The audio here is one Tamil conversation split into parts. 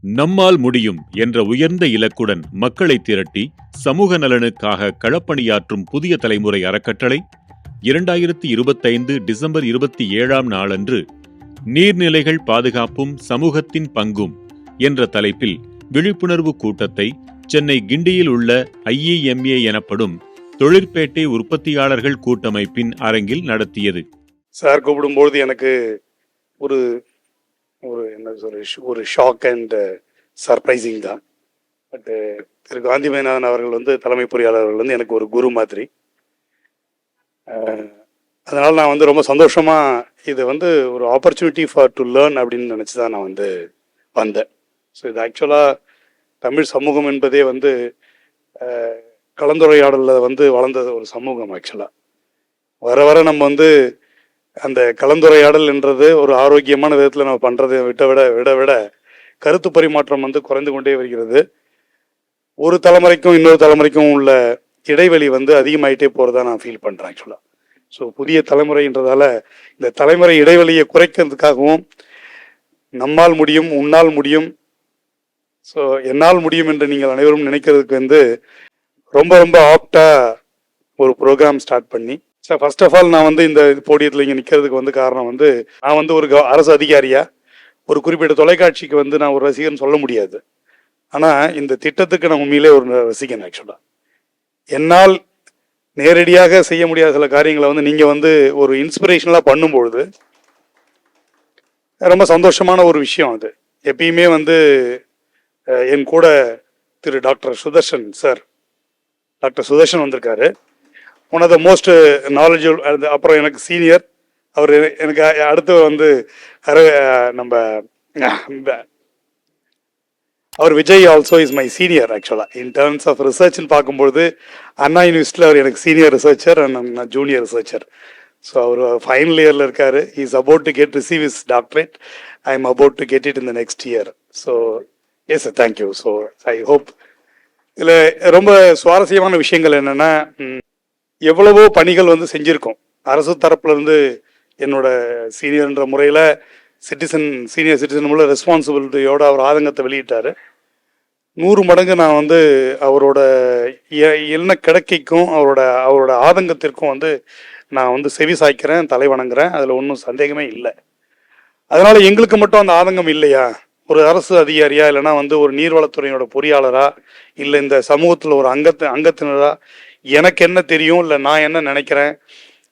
நம்மால் முடியும் என்ற உயர்ந்த இலக்குடன் மக்களை திரட்டி சமூக நலனுக்காக களப்பணியாற்றும் புதிய தலைமுறை அறக்கட்டளை 2025 டிசம்பர் 27ஆம் நாளன்று நீர்நிலைகள் பாதுகாப்பும் சமூகத்தின் பங்கும் என்ற தலைப்பில் விழிப்புணர்வு கூட்டத்தை சென்னை கிண்டியில் உள்ள IEMA எனப்படும் தொழிற்பேட்டை உற்பத்தியாளர்கள் கூட்டமைப்பின் அரங்கில் நடத்தியது. சார் கூப்பிடும்போது எனக்கு ஒரு ஒரு என்ன சொல்ற ஒரு ஷாக் அண்ட் சர்ப்ரைசிங் தான். பட் திரு காந்தி மேனன் அவர்கள் வந்து தலைமை பொறியாளர் அவர்கள் வந்து எனக்கு ஒரு குரு மாதிரி. அதனால் நான் வந்து ரொம்ப சந்தோஷமாக இது வந்து ஒரு ஆப்பர்ச்சுனிட்டி ஃபார் டு லேர்ன் அப்படின்னு நினச்சி தான் நான் வந்து வந்தேன். ஸோ இது ஆக்சுவலாக தமிழ் சமூகம் என்பதே வந்து கலந்துரையாடலில் வந்து வளர்ந்த ஒரு சமூகம். ஆக்சுவலாக வர வர நம்ம வந்து அந்த கலந்துரையாடல் என்றது ஒரு ஆரோக்கியமான விதத்தில் நம்ம பண்ணுறதை விட விட கருத்து பரிமாற்றம் வந்து குறைந்து கொண்டே வருகிறது. ஒரு தலைமுறைக்கும் இன்னொரு தலைமுறைக்கும் உள்ள இடைவெளி வந்து அதிகமாயிட்டே போகிறதா நான் ஃபீல் பண்ணுறேன் ஆக்சுவலாக. ஸோ புதிய தலைமுறைன்றதால இந்த தலைமுறை இடைவெளியை குறைக்கிறதுக்காகவும் நம்மால் முடியும், உன்னால் முடியும், ஸோ என்னால் முடியும் என்று நீங்கள் அனைவரும் நினைக்கிறதுக்கு வந்து ரொம்ப ரொம்ப ஆப்டாக ஒரு ப்ரோக்ராம் ஸ்டார்ட் பண்ணி, சார் ஃபர்ஸ்ட் ஆஃப் ஆல் நான் வந்து இந்த போடியத்தில் இங்கே நிற்கிறதுக்கு வந்து காரணம் வந்து நான் வந்து ஒரு அரசு அதிகாரியா ஒரு குறிப்பிட்ட தொலைக்காட்சிக்கு வந்து நான் ஒரு ரசிகன் சொல்ல முடியாது. ஆனால் இந்த திட்டத்துக்கு நான் உண்மையிலே ஒரு ரசிகன். ஆக்சுவலாக என்னால் நேரடியாக செய்ய முடியாத சில காரியங்களை வந்து நீங்கள் வந்து ஒரு இன்ஸ்பிரேஷனலாக பண்ணும்பொழுது ரொம்ப சந்தோஷமான ஒரு விஷயம். அது எப்பயுமே வந்து என் கூட Thiru doctor Sudarshan sir, doctor Sudarshan வந்திருக்காரு. One of the most knowledgeable. அப்புறம் எனக்கு சீனியர் அவர், எனக்கு அடுத்து வந்து நம்ம அவர் Vijay also is my senior. ஆக்சுவலாக இன் டர்ம்ஸ் ஆஃப் ரிசர்ச்னு பார்க்கும்பொழுது அண்ணா யூனிவர்சிட்டியில் அவர் எனக்கு சீனியர் ரிசர்ச்சர் அண்ட் நான் ஜூனியர் ரிசர்ச்சர். ஸோ அவர் ஃபைனல் இயரில் இருக்கார். He is about to receive is doctorate. I am about to get it in the next year. So yes sir, thank you. So I hope இதில் ரொம்ப சுவாரஸ்யமான விஷயங்கள் என்னென்னா, எவ்வளவோ பணிகள் வந்து செஞ்சுருக்கோம் அரசு தரப்புலேருந்து. என்னோட சீனியர்ன்ற முறையில் சீனியர் சிட்டிசன் உள்ள ரெஸ்பான்சிபிலிட்டியோட அவர் ஆதங்கத்தை வெளியிட்டார். 100 மடங்கு நான் வந்து அவரோட என்ன கிடக்கைக்கும் அவரோட ஆதங்கத்திற்கும் வந்து நான் வந்து செவி சாய்க்கிறேன், தலை வணங்குறேன். அதில் ஒன்றும் சந்தேகமே இல்லை. அதனால் எங்களுக்கு மட்டும் அந்த ஆதங்கம் இல்லையா? ஒரு அரசு அதிகாரியா, இல்லைனா வந்து ஒரு நீர்வளத்துறையோட பொறியாளரா, இல்லை இந்த சமூகத்தில் ஒரு அங்கத்தினரா எனக்கு என்ன தெரியும், இல்லை நான் என்ன நினைக்கிறேன்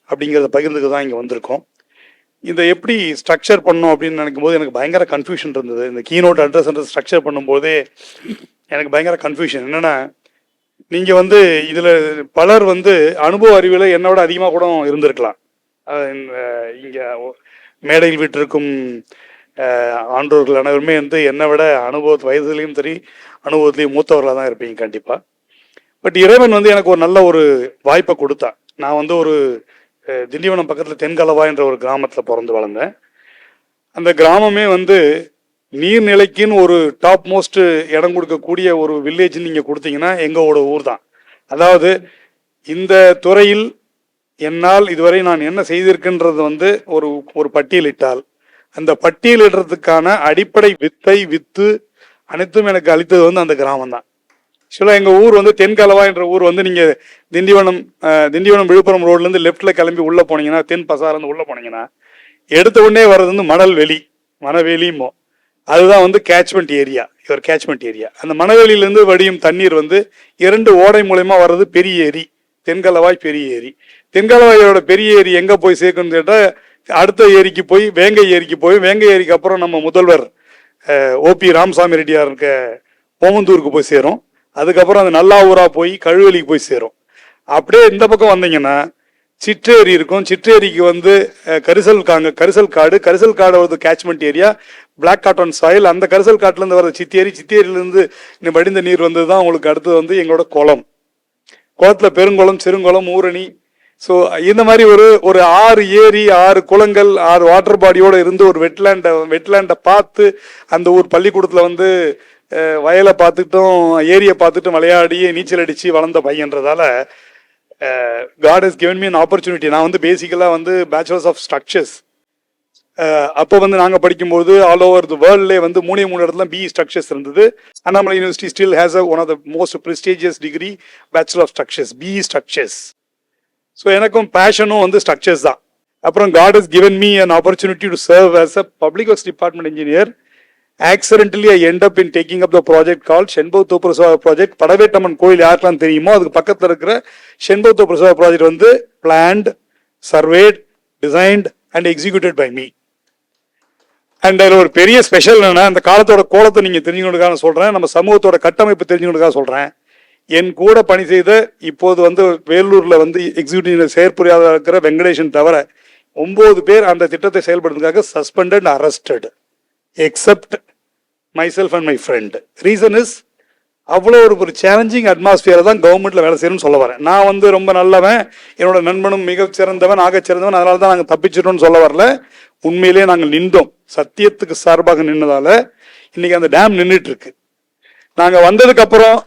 அப்படிங்கிறத பகிர்ந்துக்கு தான் இங்கே வந்திருக்கோம். இதை எப்படி ஸ்ட்ரக்சர் பண்ணோம் அப்படின்னு நினைக்கும் போது எனக்கு பயங்கர கன்ஃபியூஷன் இருந்தது. இந்த கீனோட் அட்ரஸ் ஸ்ட்ரக்சர் பண்ணும்போதே எனக்கு பயங்கர கன்ஃபியூஷன். என்னென்னா, நீங்கள் வந்து இதில் பலர் வந்து அனுபவ அறிவில் என்னோட அதிகமாக கூட இருந்திருக்கலாம். இங்கே மேடையில் விட்டிருக்கும் ஆண்டோர்கள் அனைவருமே வந்து என்னை விட வயதுலையும் சரி அனுபவத்திலையும் மூத்தவர்களாக தான் இருப்பீங்க கண்டிப்பாக. பட் இறைவன் வந்து எனக்கு ஒரு நல்ல ஒரு வாய்ப்பை கொடுத்தா. நான் வந்து ஒரு திண்டிவனம் பக்கத்தில் தென்கலவா என்ற ஒரு கிராமத்தில் பிறந்து வளர்ந்தேன். அந்த கிராமமே வந்து நீர்நிலைக்குன்னு ஒரு டாப் மோஸ்ட் இடம் கொடுக்கக்கூடிய ஒரு வில்லேஜ் நீங்கள் கொடுத்தீங்கன்னா எங்களோட ஊர் தான். அதாவது இந்த துறையில் என்னால் இதுவரை நான் என்ன செய்திருக்கின்றது வந்து ஒரு பட்டியலிட்டால், அந்த பட்டியலிடுறதுக்கான அடிப்படை வித்து அனைத்தும் எனக்கு அளித்தது வந்து அந்த கிராமம் தான். ஆக்சுவலாக எங்கள் ஊர் வந்து தென்கலவா என்ற ஊர் வந்து நீங்கள் திண்டிவனம் விழுப்புரம் ரோட்லேருந்து லெஃப்டில் கிளம்பி உள்ளே போனீங்கன்னா, தென் பசார்லேருந்து உள்ளே போனீங்கன்னா எடுத்த உடனே வர்றது வந்து மணவெளிமோ அதுதான் வந்து கேட்ச்மெண்ட் ஏரியா. அந்த மணவெளியிலேருந்து வடியும் தண்ணீர் வந்து 2 ஓடை மூலயமா வர்றது பெரிய ஏரி, தென்கலவாய் பெரிய ஏரி. தென்கலவாயோட பெரிய ஏரி எங்கே போய் சேர்க்கணும்னு கேட்டால் அடுத்த ஏரிக்கு போய் வேங்கை ஏரிக்கு அப்புறம் நம்ம முதல்வர் OP ராமசாமி ரெட்டியார் இருக்க ஓமந்தூருக்கு போய் சேரும். அதுக்கப்புறம் அந்த நல்லாவூரா போய் கழுவலிக்கு போய் சேரும். அப்படியே இந்த பக்கம் வந்தீங்கன்னா சிற்றேரி இருக்கும். சிற்றேரிக்கு வந்து கரிசல் காடு வருது catchment area, black cotton soil. அந்த கரிசல் காட்டுலேருந்து வர்றது சித்தேரியிலேருந்து வடிந்த நீர் வந்தது தான் உங்களுக்கு அடுத்தது வந்து எங்களோட குளத்தில் பெருங்குளம், சிறுங்குளம், ஊரணி. ஸோ இந்த மாதிரி ஒரு 6 ஏரி, 6 குளங்கள், 6 வாட்டர் பாடியோடு இருந்து ஒரு வெட்லேண்டை பார்த்து அந்த ஊர் பள்ளிக்கூடத்தில் வந்து வயலை பார்த்துட்டும் ஏரியை பார்த்துட்டும் விளையாடி நீச்சல் அடித்து வளர்ந்த பையன்றதால God has given me an opportunity. நான் வந்து பேசிக்கலாக வந்து பேச்சுலர்ஸ் ஆஃப் ஸ்ட்ரக்சர்ஸ் அப்போ வந்து நாங்கள் படிக்கும்போது ஆல் ஓவர் தி வேர்ல்ட்லேயே வந்து 3 இடத்துல பிஇ ஸ்ட்ரக்சர்ஸ் இருந்தது. Annamalai university still has one of the most prestigious degree bachelor of structures, BE structures. So எனக்கும் பேஷனும் வந்து ஸ்ட்ரக்சர்ஸ் தான். அப்புறம் God has given me an opportunity to serve as a public works department engineer. Accidentally I end up in taking up the project called Shenbogtho Prasava project. Padavettamman கோயில் யாருக்கெல்லாம் தெரியுமோ அதுக்கு பக்கத்தில் இருக்கிற Shenbogtho Prasava project வந்து planned, surveyed, designed and executed by me. And அதில் ஒரு பெரிய ஸ்பெஷல் என்னன்னா, அந்த காலத்தோட கோலத்தை நீங்க தெரிஞ்சுக்கிறதுக்காக சொல்றேன், நம்ம சமூகத்தோட கட்டமைப்பு தெரிஞ்சுக்கிறதுக்காக சொல்றேன். என் கூட பணி செய்த இப்போது வந்து வேலூர்ல வந்து எக்ஸிக்யூட்டிவ் செயற்பொறியாளர் இருக்கிற வெங்கடேஷன் தவிர 9 பேர் அந்த திட்டத்தை செயல்படுறதுக்காக suspended and arrested, except myself and my friend. Reason is அவ்வளோ ஒரு சேலஞ்சிங் அட்மாஸ்பியரை தான் கவர்மெண்ட்ல வேலை செய்யணும்னு சொல்ல வரேன். நான் வந்து ரொம்ப நல்லவன், என்னோட நண்பனும் மிக சிறந்தவன், ஆக சிறந்தவன், அதனால தான் நாங்கள் தப்பிச்சிட்டோம்னு சொல்ல வரல. உண்மையிலேயே நாங்கள் நின்றோம், சத்தியத்துக்கு சார்பாக நின்றதால இன்னைக்கு அந்த டேம் நின்றுட்டு இருக்கு. நாங்கள் வந்ததுக்கு அப்புறம்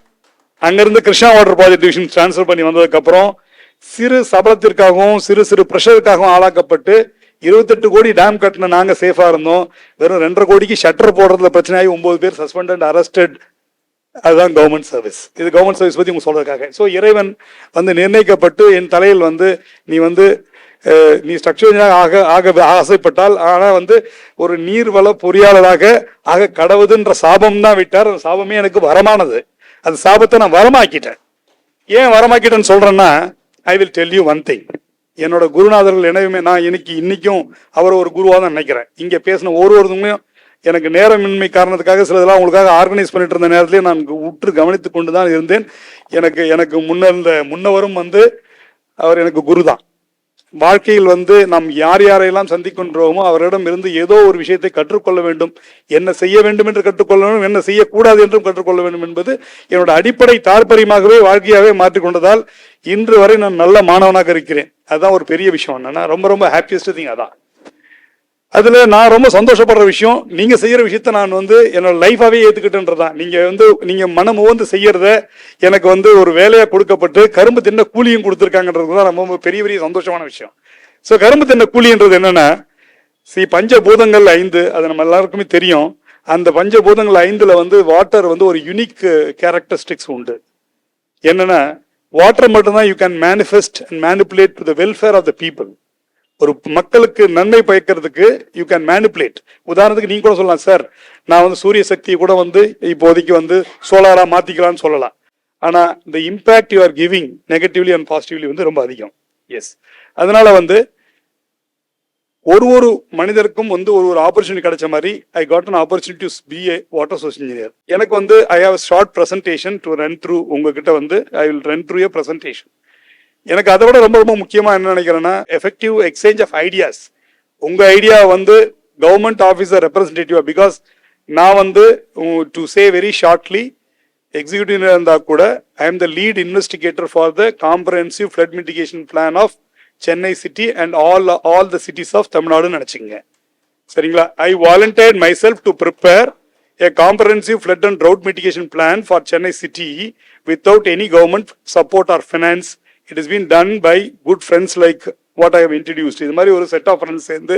அங்கிருந்து Krishna water project division transfer பண்ணி வந்ததுக்கு அப்புறம் சிறு சபலத்திற்காகவும் சிறு பிரஷருக்காகவும் ஆளாக்கப்பட்டு 28 கோடி டேம் கட்டின நாங்க சேஃபா இருந்தோம். வெறும் 2.5 கோடிக்கு ஷட்டர் போடுறதுல பிரச்சனையாகி 9 பேர் சஸ்பெண்டட், அரஸ்டட். அதுதான் கவர்மெண்ட் சர்வீஸ். இது கவர்மெண்ட் சர்வீஸ் பத்தி உங்க சொல்றதுக்காக. ஸோ இறைவன் வந்து நிர்ணயிக்கப்பட்டு என் தலையில் வந்து நீ ஸ்ட்ரக்சர் ஆக ஆசைப்பட்டால், ஆனா வந்து ஒரு நீர்வள பொறியாளராக ஆக கடவுதுன்ற சாபம் தான் விட்டார். அந்த சாபமே எனக்கு வரமானது. அந்த சாபத்தை நான் வரமாக்கிட்டேன். ஏன் வரமாக்கிட்டேன்னு சொல்றேன்னா, I will tell you one thing. என்னோட குருநாதர்கள் எனவுமே நான் இன்னைக்கும் அவர் ஒரு குருவா தான் நினைக்கிறேன். இங்க பேசின ஒருவருமே எனக்கு நேரமின்மை காரணத்துக்காக சிலதெல்லாம் உங்களுக்காக ஆர்கனைஸ் பண்ணிட்டு இருந்த நேரத்திலேயே நான் உற்று கவனித்து கொண்டு தான் இருந்தேன். எனக்கு முன்னவரும் வந்து அவர் எனக்கு குரு தான். வாழ்க்கையில் வந்து நாம் யாரையெல்லாம் சந்திக்கின்றோமோ அவரிடம் இருந்து ஏதோ ஒரு விஷயத்தை கற்றுக்கொள்ள வேண்டும். என்ன செய்ய வேண்டும் என்று கற்றுக்கொள்ள வேண்டும், என்ன செய்யக்கூடாது என்றும் கற்றுக்கொள்ள வேண்டும் என்பது என்னோட அடிப்படை தாற்பயமாகவே வாழ்க்கையாகவே மாற்றிக்கொண்டதால் இன்று வரை நான் நல்ல மாணவனாக இருக்கிறேன். அதுதான் ஒரு பெரிய விஷயம். என்னன்னா ரொம்ப ஹாப்பியஸ்ட் திங் அதான். அதுல நான் ரொம்ப சந்தோஷப்படுற விஷயம், நீங்க செய்யற விஷயத்த நான் வந்து என்னோட லைஃபாவே ஏத்துக்கிட்டேன்றதான். நீங்க மனம் உவந்து செய்யறத எனக்கு வந்து ஒரு வேலையா கொடுக்கப்பட்டு கரும்பு தின்ன கூலியும் கொடுத்துருக்காங்கன்றதுதான் ரொம்ப பெரிய சந்தோஷமான விஷயம். சோ கரும்பு தின்ன கூலின்றது என்னன்னா, பஞ்சபூதங்கள் 5, அது நம்ம எல்லாருக்குமே தெரியும். அந்த பஞ்சபூதங்கள் 5ல வந்து வாட்டர் வந்து ஒரு யூனிக் கேரக்டரிஸ்டிக்ஸ் உண்டு. என்னன்னா, வாட்டர் மட்டும்தான் you can manifest and manipulate to the welfare of the people. ஒரு மக்களுக்கு நன்மை பயக்கிறதுக்கு யூ கேன் மேனிபுலேட். உதாரணத்துக்கு நீங்க கூட சொல்லலாம், சார் நான் வந்து சூரிய சக்தியை கூட வந்து இப்போதைக்கு வந்து சோலாரா மாத்திக்கலாம்னு சொல்லலாம். ஆனா இந்த impact you are giving negatively and positively வந்து ரொம்ப அதிகம். எஸ், அதனால வந்து ஒரு மனிதருக்கும் வந்து ஒரு ஆப்பர்ச்சுனிட்டி கிடைச்ச மாதிரி I got an opportunity to be a water source engineer. எனக்கு வந்து I have a short presentation to run through. உங்ககிட்ட வந்து I will run through a presentation. எனக்கு அதை விட ரொம்ப முக்கியமா என்ன நினைக்கிறேன்னா, எஃபெக்டிவ் எக்ஸ்சேஞ்ச் ஆஃப் ஐடியாஸ். உங்க ஐடியா வந்து கவர்மெண்ட் ஆஃபீஸர் ரெப்ரஸன்டேட்டிவா, பிகாஸ் நான் வந்து to say very shortly executive இருந்தா கூட I am the lead investigator for the comprehensive flood mitigation plan of Chennai city and all the cities of தமிழ்நாடுன்னு நினைச்சுங்க. சரிங்களா? I volunteered myself to prepare a comprehensive flood and drought mitigation plan for Chennai city without any government support or finance. It has been done by good friends like what I have introduced. இது மாதிரி ஒரு செட் ஆஃப் ஃப்ரெண்ட்ஸ் சேர்ந்து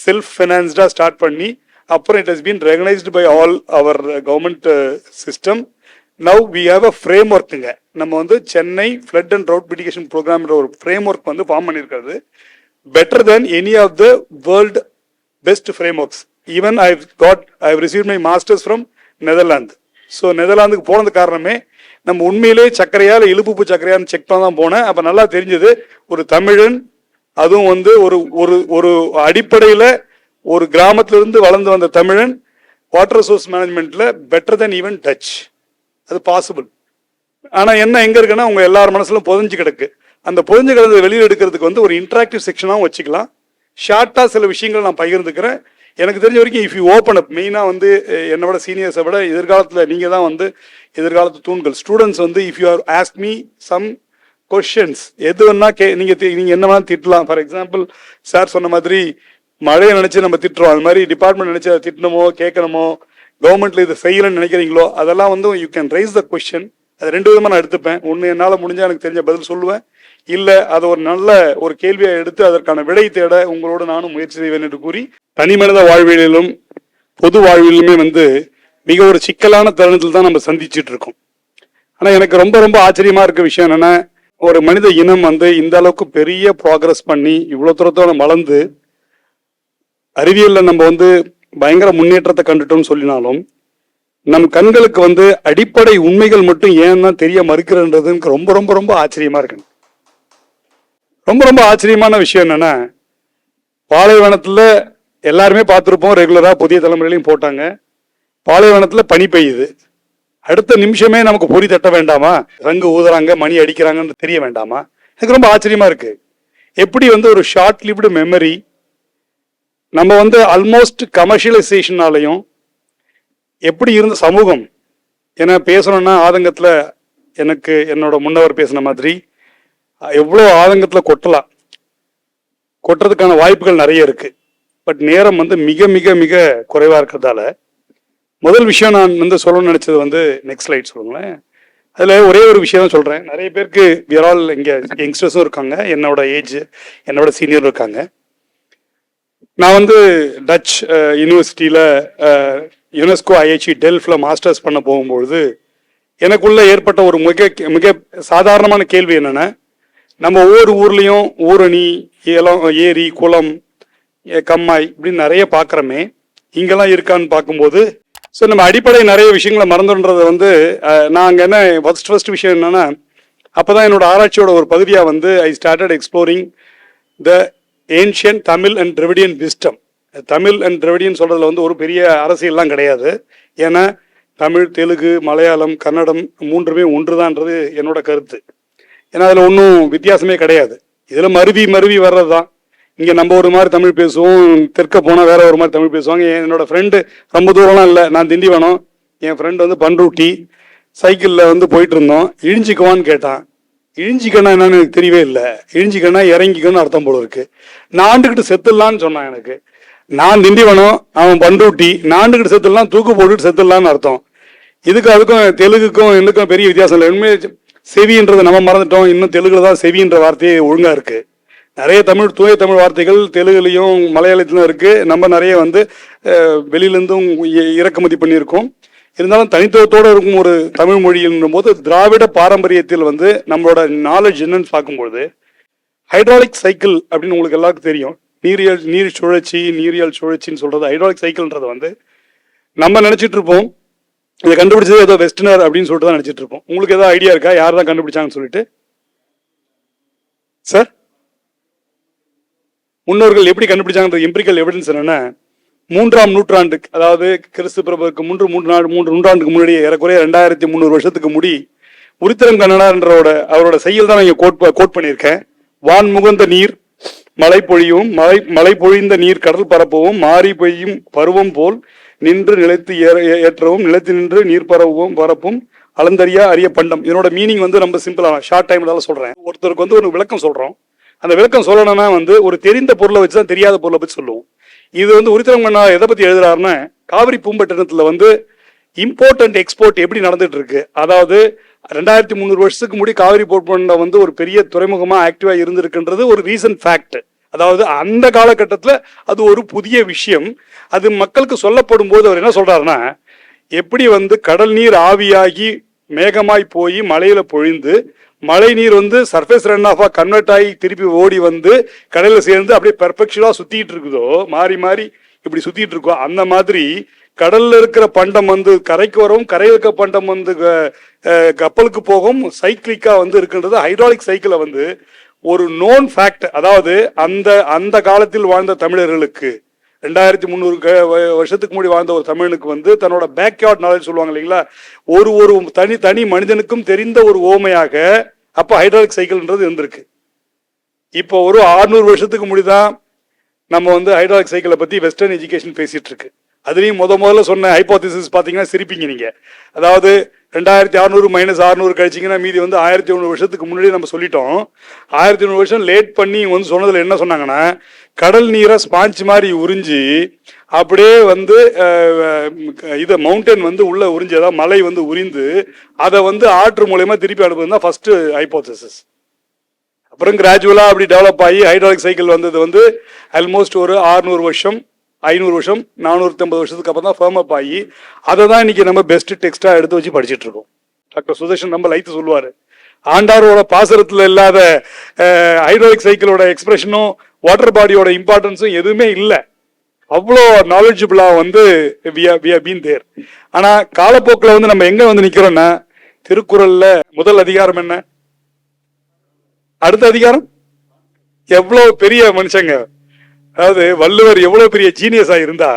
செல்ஃப் ஃபினான்ஸ்டா ஸ்டார்ட் பண்ணி அப்புறம் it has been recognised by all our government system. Now we have a ஃப்ரேம் ஒர்க்குங்க. நம்ம வந்து Chennai flood and drought mitigation ப்ரோக்ராம்ன்ற ஒரு ஃப்ரேம் ஒர்க் வந்து ஃபார்ம் பண்ணியிருக்கிறது. Better than any of the world best frameworks. Even I receive my masters from Netherlands. So நெதர்லாந்துக்கு போனது காரணமே நம்ம உண்மையிலே சர்க்கரையா இல்லை இழுப்பு சர்க்கரையான்னு செக் பண்ண தான் போனேன். அப்ப நல்லா தெரிஞ்சது, ஒரு தமிழன், அதுவும் வந்து ஒரு அடிப்படையில ஒரு கிராமத்துல இருந்து வளர்ந்து வந்த தமிழன் வாட்டர் சோர்ஸ் மேனேஜ்மெண்ட்ல பெட்டர் தென் ஈவன் டச். அது பாசிபிள். ஆனா என்ன எங்க இருக்குன்னா, உங்க எல்லார் மனசுலும் புதஞ்சு கிடக்கு. அந்த புதஞ்சு கிடந்த வெளியில் எடுக்கிறதுக்கு வந்து ஒரு இன்டராக்டிவ் செக்ஷனாகவும் வச்சுக்கலாம். ஷார்ட்டா சில விஷயங்களை நான் பகிர்ந்துக்கிறேன். எனக்கு தெரிஞ்ச வரைக்கும் இஃப் யூ ஓப்பன் அப், மெயினா வந்து என்னோட சீனியர்ஸை விட எதிர்காலத்துல நீங்க தான் வந்து எதிர்காலத்து தூண்கள். ஸ்டூடெண்ட்ஸ் வந்து if you are ask me some questions, எது வேணா நீங்க என்ன வேணா திட்டலாம். ஃபார் எக்ஸாம்பிள், சார் சொன்ன மாதிரி மழையை நினைச்சு நம்ம திட்டுறோம், அது மாதிரி டிபார்ட்மெண்ட் நினைச்சு அதை திட்டணுமோ கேட்கணுமோ, கவர்மெண்ட்ல இதை செய்யலன்னு நினைக்கிறீங்களோ, அதெல்லாம் வந்து you can raise the question. அது 2 விதமா நான் எடுத்துப்பேன். ஒன்று, என்னால் முடிஞ்சா எனக்கு தெரிஞ்ச பதில் சொல்லுவேன். இல்ல அது ஒரு நல்ல ஒரு கேள்வியை எடுத்து அதற்கான விடை தேட உங்களோடு நானும் முயற்சி செய்வேன் என்று கூறி, தனி மனித வாழ்வியலிலும் பொது வாழ்வியலுமே வந்து மிக ஒரு சிக்கலான தருணத்தில் தான் நம்ம சந்திச்சுட்டு இருக்கோம். ஆனா எனக்கு ரொம்ப ரொம்ப ஆச்சரியமா இருக்க விஷயம் என்னன்னா, ஒரு மனித இனம் வந்து இந்த அளவுக்கு பெரிய ப்ராக்ரஸ் பண்ணி இவ்வளவு தூரத்தோட வளர்ந்து அறிவியல்ல நம்ம வந்து பயங்கர முன்னேற்றத்தை கண்டுட்டோம்னு சொல்லினாலும், நம் கண்களுக்கு வந்து அடிப்படை உண்மைகள் மட்டும் ஏன் தான் தெரிய மறுக்கிறன்றதுக்கு ரொம்ப ரொம்ப ரொம்ப ஆச்சரியமா இருக்கு. ரொம்ப ரொம்ப ஆச்சரியமான விஷயம் என்னன்னா, பாலைவனத்துல எல்லாருமே பார்த்துருப்போம், ரெகுலரா புதிய தலைமுறையிலையும் போட்டாங்க. பாலைவனத்துல பனி பெய்யுது. அடுத்த நிமிஷமே நமக்கு பொறி தட்ட வேண்டாமா, ரங்கு ஊதுறாங்க, மணி அடிக்கிறாங்கன்னு தெரிய வேண்டாமா? எனக்கு ரொம்ப ஆச்சரியமா இருக்கு. எப்படி வந்து ஒரு ஷார்ட் லிவ்டு மெமரி நம்ம வந்து ஆல்மோஸ்ட் கமர்ஷியலைசேஷனாலையும் எப்படி இருந்த சமூகம், ஏன்னா பேசணும்னா ஆதங்கத்துல எனக்கு என்னோட முன்னவர் பேசின மாதிரி எவ்வளோ ஆதங்கத்துல கொட்டுறதுக்கான வாய்ப்புகள் நிறைய இருக்கு. பட் நேரம் வந்து மிக மிக மிக குறைவா இருக்கிறதால முதல் விஷயம் நான் வந்து சொல்லணும்னு நினைச்சது வந்து நெக்ஸ்ட் ஸ்லைட் சொல்லுங்களேன். அதுல ஒரே ஒரு விஷயம் தான் சொல்றேன். நிறைய பேருக்கு விரால் இங்க யங்ஸ்டர்ஸும் இருக்காங்க, என்னோட ஏஜ் என்னோட சீனியர் இருக்காங்க. நான் வந்து டச் யூனிவர்சிட்டியில யுனெஸ்கோ ஐஐடி டெல்ஃப்ல மாஸ்டர்ஸ் பண்ண போகும்பொழுது எனக்குள்ள ஏற்பட்ட ஒரு மிக மிக சாதாரணமான கேள்வி என்னன்னா, நம்ம ஒவ்வொரு ஊர்லயும் ஊரணி, ஏரி, குளம், கம்மாய் இப்படின்னு நிறைய பார்க்குறோமே, இங்கெல்லாம் இருக்கான்னு பார்க்கும்போது ஸோ நம்ம அடிப்படை நிறைய விஷயங்களை மறந்துன்றதை வந்து நான் அங்கே என்ன ஃபர்ஸ்ட் விஷயம் என்னன்னா, அப்போதான் என்னோட ஆராய்ச்சியோட ஒரு பகுதியாக வந்து I started exploring the ancient Tamil and Dravidian wisdom. Tamil and Dravidian சொல்றதுல வந்து ஒரு பெரிய அரசியல்லாம் கிடையாது. ஏன்னா தமிழ், தெலுங்கு, மலையாளம், கன்னடம் மூன்றுமே ஒன்றுதான்றது என்னோட கருத்து. ஏன்னா அதில் ஒன்றும் வித்தியாசமே கிடையாது. இதில் மருவி வர்றது தான். இங்கே நம்ம ஒரு மாதிரி தமிழ் பேசுவோம், தெற்க போனால் வேற ஒரு மாதிரி தமிழ் பேசுவாங்க. என்னோட ஃப்ரெண்டு ரொம்ப தூரம்லாம் இல்லை, நான் திண்டிவனம், என் ஃப்ரெண்டு வந்து பண்ருட்டி, சைக்கிளில் வந்து போயிட்டு இருந்தோம். இழிஞ்சிக்குவான்னு கேட்டான். இழிஞ்சிக்கன்னா என்னன்னு எனக்கு தெரியவே இல்லை. இழிஞ்சிக்கன்னா இறங்கிக்கணும்னு அர்த்தம் போல இருக்கு. நாண்டுகிட்டு செத்துடலான்னு சொன்னான் எனக்கு. நான் திண்டிவனம், அவன் பண்ருட்டி. நாண்டுகிட்டு செத்துடலாம், தூக்கு போட்டுட்டு செத்துடலான்னு அர்த்தம். இதுக்கு அதுக்கும் தெலுங்குக்கும் எனக்கும் பெரிய வித்தியாசம் இல்லை. உண்மையே செவின்றதை நம்ம மறந்துட்டோம். இன்னும் தெலுங்குல தான் செவின்ற வார்த்தையே ஒழுங்கா இருக்கு. நிறைய தூய தமிழ் வார்த்தைகள் தெலுங்குலையும் மலையாளத்திலும் இருக்கு. நம்ம நிறைய வந்து வெளியிலேருந்தும் இறக்குமதி பண்ணியிருக்கோம். இருந்தாலும் தனித்துவத்தோடு இருக்கும் ஒரு தமிழ் மொழியின் போது திராவிட பாரம்பரியத்தில் வந்து நம்மளோட நாலேஜ் என்னன்னு பார்க்கும்போது ஹைட்ராலிக் சைக்கிள் அப்படின்னு உங்களுக்கு எல்லாருக்கும் தெரியும். நீரியல் சுழற்சின்னு சொல்றது ஹைட்ராலிக் சைக்கிள்ன்றது வந்து நம்ம நினைச்சிட்டு இருப்போம் இதை கண்டுபிடிச்சது ஏதோ வெஸ்டர்னர் அப்படின்னு சொல்லிட்டு தான் நினைச்சிட்டு இருப்போம். உங்களுக்கு ஏதாவது ஐடியா இருக்கா யார் தான் கண்டுபிடிச்சாங்கன்னு சொல்லிட்டு? சார், முன்னோர்கள் எப்படி கண்டுபிடிச்சாங்க? எம்பிரிக்கல் எவிடன்ஸ் என்னன்னா, 3ஆம் நூற்றாண்டுக்கு, அதாவது கிறிஸ்து பிறப்புக்கு மூன்று நூற்றாண்டுக்கு முன்னாடி ஏறக்குறைய 2300 வருஷத்துக்கு முடி உருத்திரம் கண்ணனார்ன்றோட அவரோட செயல் தான் நான் கோட் பண்ணியிருக்கேன். வான் முகந்த நீர் மழை பொழியும், மழை பொழிந்த நீர் கடல் பரப்பவும், மாறி பெய்யும் பருவம் போல் நின்று நிலைத்து ஏற்றவும், நிலைத்து நின்று நீர் பரப்பும் அளந்தறியா அரிய பண்டம். இதனோட மீனிங் வந்து ரொம்ப சிம்பிளான ஷார்ட் டைம்ல சொல்றேன். ஒருத்தருக்கு வந்து ஒரு விளக்கம் சொல்றோம். அந்த விளக்கம் சொல்லணும்னா வந்து ஒரு தெரிந்த பொருளை வச்சுதான் தெரியாத பொருளை பற்றி சொல்லுவோம். இது வந்து உருத்திரம் கண்ணனார் எதை பத்தி எழுதுறாருன்னா, காவிரி பூம்பட்டினத்துல வந்து இம்போர்ட் அண்ட் எக்ஸ்போர்ட் எப்படி நடந்துட்டு இருக்கு, அதாவது 2300 வருஷத்துக்கு முன்னாடி காவிரி பூம்பட்டினம் வந்து ஒரு பெரிய துறைமுகமா ஆக்டிவா இருந்திருக்குன்றது ஒரு ரீசன்ட் ஃபேக்ட். அதாவது அந்த காலகட்டத்தில் அது ஒரு புதிய விஷயம். அது மக்களுக்கு சொல்லப்படும் போது அவர் என்ன சொல்றாருன்னா, எப்படி வந்து கடல் நீர் ஆவியாகி மேகமாய் போய் மலையில பொழிந்து மழை நீர் வந்து சர்ஃபேஸ் ரன் ஆஃபா கன்வெர்ட் ஆகி திருப்பி ஓடி வந்து கடலில் சேர்ந்து அப்படியே பெர்ஃபெக்ஷனா சுத்திட்டு இருக்குதோ, மாறி மாறி இப்படி சுத்திட்டு இருக்கோ, அந்த மாதிரி கடல்ல இருக்கிற பண்டம் வந்து கரைக்கு வரவும், கரையில் இருக்கிற பண்டம் வந்து கப்பலுக்கு போகும், சைக்கிளிக்கா வந்து இருக்கின்றது. ஹைட்ராலிக் சைக்கிளை வந்து ஒரு நோன் ஃபேக்ட். அதாவது அந்த காலத்தில் வாழ்ந்த தமிழர்களுக்கு 2300 வருஷத்துக்கு முன்னாடி வாழ்ந்த ஒரு தமிழனுக்கு வந்து தன்னோட பேக்யார்ட் நாலேஜ் சொல்லுவாங்க இல்லைங்களா, ஒரு தனி மனிதனுக்கும் தெரிந்த ஒரு ஓமையாக அப்ப ஹைட்ராலிக் சைக்கிள்ன்றது இருந்திருக்கு. இப்போ ஒரு 600 வருஷத்துக்கு முன்னாடிதான் நம்ம வந்து ஹைட்ராலிக் சைக்கிளை பத்தி வெஸ்டர்ன் எஜுகேஷன் பேசிட்டு இருக்கு. அதுலயும் முதல்ல சொன்ன ஹைபோதிசிஸ் பாத்தீங்கன்னா சிரிப்பீங்க நீங்க. அதாவது 2600 - 600 கழிச்சிங்கன்னா மீதி வந்து 1100 வருஷத்துக்கு முன்னாடி நம்ம சொல்லிட்டோம். 1100 வருஷம் லேட் பண்ணி வந்து சொன்னதுல என்ன சொன்னாங்கன்னா, கடல் நீரை ஸ்பாஞ்ச் மாதிரி உறிஞ்சி அப்படியே வந்து இதை மவுண்டன் வந்து உள்ள உறிஞ்சி, அதாவது மலை வந்து உறிந்து அதை வந்து ஆற்று மூலயமா திருப்பி அனுப்புறது தான் ஃபர்ஸ்ட் ஹைபோதிசிஸ். அப்புறம் கிராஜுவலாக அப்படி டெவலப் ஆகி ஹைட்ராலிக் சைக்கிள் வந்தது வந்து ஆல்மோஸ்ட் ஒரு 600 வருஷம் 500 வருஷம் 450 வருஷத்துக்கு அப்புறம் தான் ஃபேர்ம் அப் ஆகி அதை தான் இன்னைக்கு நம்ம பெஸ்ட் டெக்ஸ்டாக எடுத்து வச்சு படிச்சுட்டு இருக்கோம். டாக்டர் சுதர்ஷன் நம்ம லைத்து சொல்லுவார், ஆண்டாரோட பாசரத்தில் இல்லாத ஹைட்ராலிக் சைக்கிளோட எக்ஸ்பிரஷனும் வாட்டர் பாடியோட இம்பார்ட்டன்ஸும் எதுவுமே இல்லை. அவ்வளோ நாலேஜபிளாக வந்து பீன் தேர். ஆனால் காலப்போக்கில் வந்து நம்ம எங்கே வந்து நிற்கிறோன்னா, திருக்குறள்ல முதல் அதிகாரம் என்ன, அடுத்த அதிகாரம் எவ்வளவு பெரிய மனுஷங்க, அதாவது வள்ளுவர் எவ்வளவு பெரிய ஜீனியஸா இருந்தா.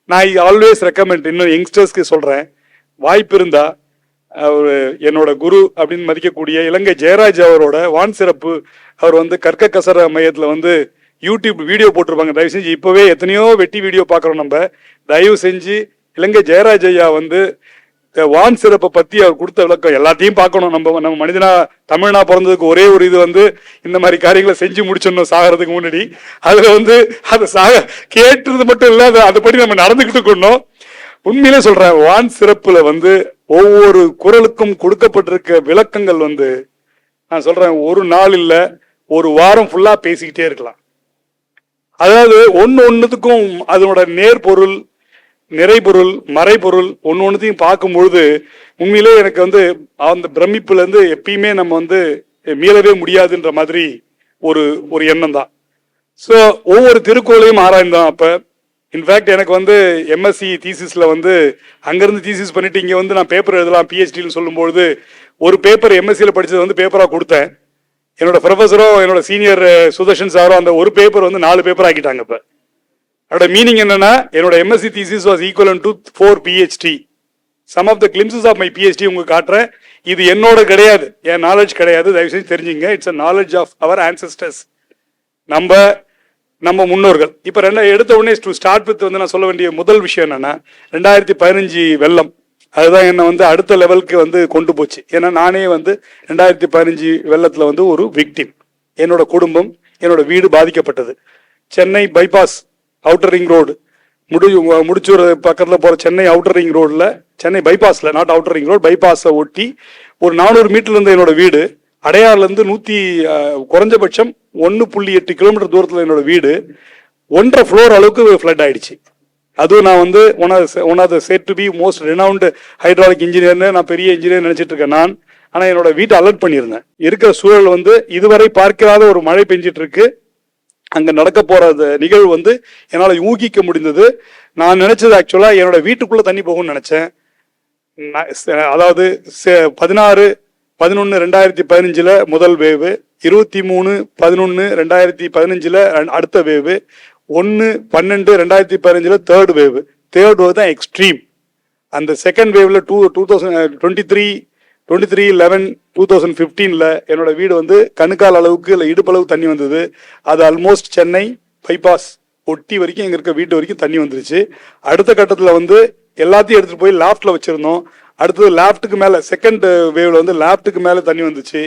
நான் ஆல்வேஸ் ரெக்கமெண்ட் இன்னும் யங்ஸ்டர்ஸ்க்கு சொல்றேன், வாய்ப்பு இருந்தா அவர் என்னோட குரு அப்படின்னு மதிக்கக்கூடிய இலங்கை ஜெயராஜ் அவரோட வான் சிறப்பு, அவர் வந்து கற்க கசர மையத்துல வந்து யூடியூப் வீடியோ போட்டிருப்பாங்க. தயவு செஞ்சு இப்பவே எத்தனையோ வெட்டி வீடியோ பார்க்குறோம் நம்ம. தயவு செஞ்சு இலங்கை ஜெயராஜ் ஐயா வந்து வான் சிறப்பை பத்தி அவர் கொடுத்த விளக்கம் எல்லாத்தையும் பார்க்கணும். நம்ம மனிதனா தமிழ்னா பிறந்ததுக்கு ஒரே ஒரு இது வந்து இந்த மாதிரி காரியங்களை செஞ்சு முடிச்சிடணும் சாகிறதுக்கு முன்னாடி. அதுல வந்து அதை கேட்டுறது மட்டும் இல்ல, அதுபடி நம்ம நடந்துகிட்டு இருக்கணும். உண்மையிலே சொல்றேன், வான் சிறப்புல வந்து ஒவ்வொரு குறளுக்கும் கொடுக்கப்பட்டிருக்க விளக்கங்கள் வந்து நான் சொல்றேன் ஒரு நாள் இல்ல ஒரு வாரம் ஃபுல்லா பேசிக்கிட்டே இருக்கலாம். அதாவது ஒன்னுத்துக்கும் அதனோட நேர்பொருள் நிறைபொருள் மறைபொருள் ஒன்னொன்னுத்தையும் பார்க்கும்பொழுது உண்மையிலே எனக்கு வந்து அந்த பிரமிப்புல இருந்து எப்பயுமே நம்ம வந்து மீளவே முடியாதுன்ற மாதிரி ஒரு எண்ணம் தான். ஸோ ஒவ்வொரு திருக்குறளையும் ஆராய்ந்தான். அப்ப இன்ஃபேக்ட் எனக்கு வந்து எம்எஸ்சி தீசிஸ்ல வந்து அங்கிருந்து தீசிஸ் பண்ணிட்டு இங்க வந்து நான் பேப்பர் எழுதலாம் பிஹெச்டின்னு சொல்லும்பொழுது ஒரு பேப்பர் எம்எஸ்சியில் படிச்சது வந்து பேப்பரா கொடுத்தேன். என்னோட ப்ரொஃபஸரோ என்னோட சீனியர் சுதர்ஷன் சாரோ அந்த ஒரு பேப்பர் வந்து 4 பேப்பர் ஆக்கிட்டாங்க. இப்ப அதோட மீனிங் என்னன்னா, என்னோட MSc thesis was equivalent to 4 PhD. Some of the glimpses of my PhD உங்களுக்கு காட்டுறேன். இது என்னோட கிடையாது, என் நாலேஜ் கிடையாது, தயவு செஞ்சு தெரிஞ்சுங்க. It's a knowledge of our ancestors, நம்ம முன்னோர்கள். இப்ப எடுத்த உடனே டு ஸ்டார்ட் வித் வந்து நான் சொல்ல வேண்டிய முதல் விஷயம் என்னன்னா, 2015 வெள்ளம் அதுதான் என்னை வந்து அடுத்த லெவலுக்கு வந்து கொண்டு போச்சு. ஏன்னா நானே வந்து 2015 வெள்ளத்துல வந்து ஒரு விக்டிம். என்னோட குடும்பம் என்னோட வீடு பாதிக்கப்பட்டது. Chennai bypass outer ring road Mudichur பக்கத்தில் போகிற சென்னை அவுட்டர் ரிங் ரோடில், சென்னை பைபாஸில், நாட் அவுட்டர் ரிங் ரோடு, பைபாஸை ஒட்டி ஒரு 400 மீட்டர்ல இருந்து என்னோட வீடு, அடையாறுலேருந்து குறைஞ்சபட்சம் 1.8 கிலோமீட்டர் தூரத்தில் என்னோட வீடு 1.5 ஃப்ளோர் அளவுக்கு ஃப்ளட் ஆயிடுச்சு. அதுவும் நான் வந்து one of the set to be most renowned hydraulic இன்ஜினியர்னு நான் பெரிய இன்ஜினியர் நினைச்சிட்டு இருக்கேன் நான். ஆனால் என்னோட வீட்டை அலர்ட் பண்ணியிருந்தேன். இருக்கிற சூழல் வந்து இதுவரை பார்க்காத ஒரு மழை பெஞ்சிட்டு இருக்கு. அங்க நடக்க போற நிகழ்வு வந்து என்னால ஊகிக்க முடிந்தது. நான் நினைச்சது ஆக்சுவலா என்னோட வீட்டுக்குள்ள தண்ணி போகும்னு நினைச்சேன். அதாவது 16/11/2015 முதல் வேவு, 23/11/2015 அடுத்த வேவு, 1/12/2015 தேர்ட் வேவு. தேர்ட் வேவ் தான் எக்ஸ்ட்ரீம். அந்த செகண்ட் வேவ்ல 23/11/2015 என்னோட வீடு வந்து கணுக்கால் அளவுக்கு இல்லை இடுப்பளவு தண்ணி வந்தது. அது ஆல்மோஸ்ட் சென்னை பைபாஸ் ஒட்டி வரைக்கும் எங்க இருக்க வீட்டு வரைக்கும் தண்ணி வந்துருச்சு. அடுத்த கட்டத்தில் வந்து எல்லாத்தையும் எடுத்துட்டு போய் லாஃப்ட்ல வச்சிருந்தோம். அடுத்தது லாஃப்ட்டுக்கு மேல செகண்ட் வேவ்ல வந்து லாஃப்ட்டுக்கு மேல தண்ணி வந்துச்சு.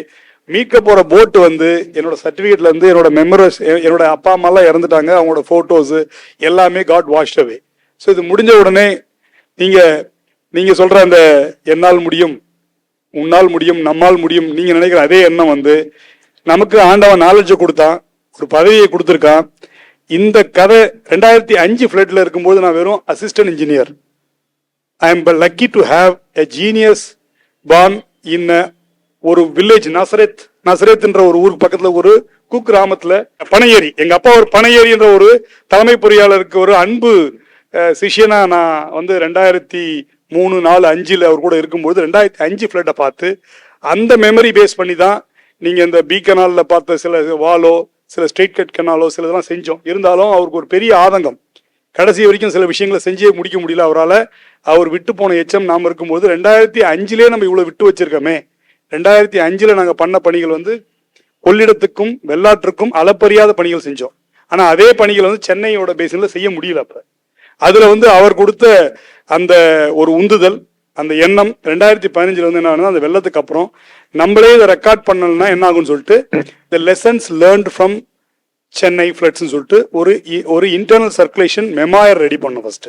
மீட்க போற போட்டு வந்து என்னோட சர்டிபிகேட்ல இருந்து என்னோட மெமரிஸ், என்னோட அப்பா அம்மா எல்லாம் இறந்துட்டாங்க, அவங்களோட போட்டோஸ் எல்லாமே காட் வாஷ்ட் அவே. ஸோ இது முடிஞ்ச உடனே நீங்க சொல்ற அந்த என்னால் முடியும், உன்னால் முடியும், நம்மால் முடியும் நீங்க நினைக்கிற அதே எண்ணம் வந்து நமக்கு ஆண்டவன் நாலேஜை கொடுத்தான், ஒரு பதவியை கொடுத்துருக்கான். இந்த கதை 2005 ஃபிளைட்ல இருக்கும்போது நான் வெறும் assistant engineer. I am lucky to have a genius born in ஒரு வில்லேஜ் நசரேத்ன்ற ஒரு ஊருக்கு பக்கத்துல ஒரு குக்கிராமத்துல பனையேரி. எங்க அப்பா ஒரு பனையேரி என்ற ஒரு தலைமை பொறியாளருக்கு ஒரு அன்பு சிஷியனா நான் வந்து 2003, 4, 5 அவர் கூட இருக்கும்போது 2005 ஃபிளைட்டை பார்த்து அந்த மெமரி பேஸ் பண்ணி தான் நீங்க இந்த பி கனால்ல பார்த்த சில வாலோ சில ஸ்ட்ரெயிட் கட் கனாலோ சில இதெல்லாம் செஞ்சோம். இருந்தாலும் அவருக்கு ஒரு பெரிய ஆதங்கம், கடைசி வரைக்கும் சில விஷயங்களை செஞ்சே முடிக்க முடியல அவரால். அவர் விட்டு போன எச்சம் நாம் இருக்கும்போது 2005 நம்ம இவ்வளவு விட்டு வச்சிருக்கோமே. 2005 நாங்கள் பண்ண பணிகள் வந்து கொள்ளிடத்துக்கும் வெள்ளாற்றுக்கும் அளப்பறியாத பணிகள் செஞ்சோம். ஆனா அதே பணிகள் வந்து சென்னையோட பேசின்ல செய்ய முடியல. அப்ப அதுல வந்து அவர் கொடுத்த அந்த ஒரு உந்துதல், அந்த எண்ணம் 2015 வந்து என்ன, அந்த வெள்ளத்துக்கு அப்புறம் நம்மளே இதை ரெக்கார்ட் பண்ணலன்னா என்ன ஆகும்னு சொல்லிட்டு தி லெசன்ஸ் லேர்ன்ட் ஃப்ரம் சென்னை ஃபிளட்ஸ்ன்னு சொல்லிட்டு ஒரு இன்டர்னல் சர்க்குலேஷன் மெமாயர் ரெடி பண்ணோம் ஃபர்ஸ்ட்.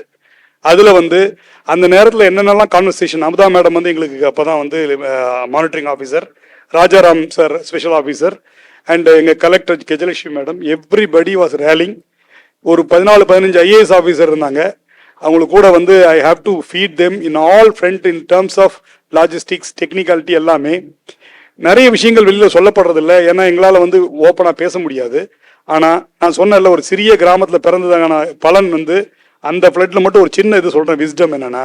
அதுல வந்து அந்த நேரத்தில் என்னென்னலாம் கான்வர்சேஷன், அமுதா மேடம் வந்து எங்களுக்கு அப்பதான் வந்து monitoring officer, Rajaram sir special officer, and எங்கள் collector Gajalakshmi madam, everybody was rallying. ஒரு 14-15 ஐஏஎஸ் ஆஃபீஸர் இருந்தாங்க. அவங்களுக்கு கூட வந்து I have to feed them in all front in terms of logistics, technicality எல்லாமே. நிறைய விஷயங்கள் வெளியில் சொல்லப்படுறதில்ல, ஏன்னா எங்களால் வந்து ஓப்பனாக பேச முடியாது. ஆனால் நான் சொன்னல, ஒரு சிறிய கிராமத்தில் பிறந்ததான பலன் வந்து அந்த ஃப்ளட்டில் மட்டும் ஒரு சின்ன இது சொல்கிறேன். விஸ்டம் என்னென்னா,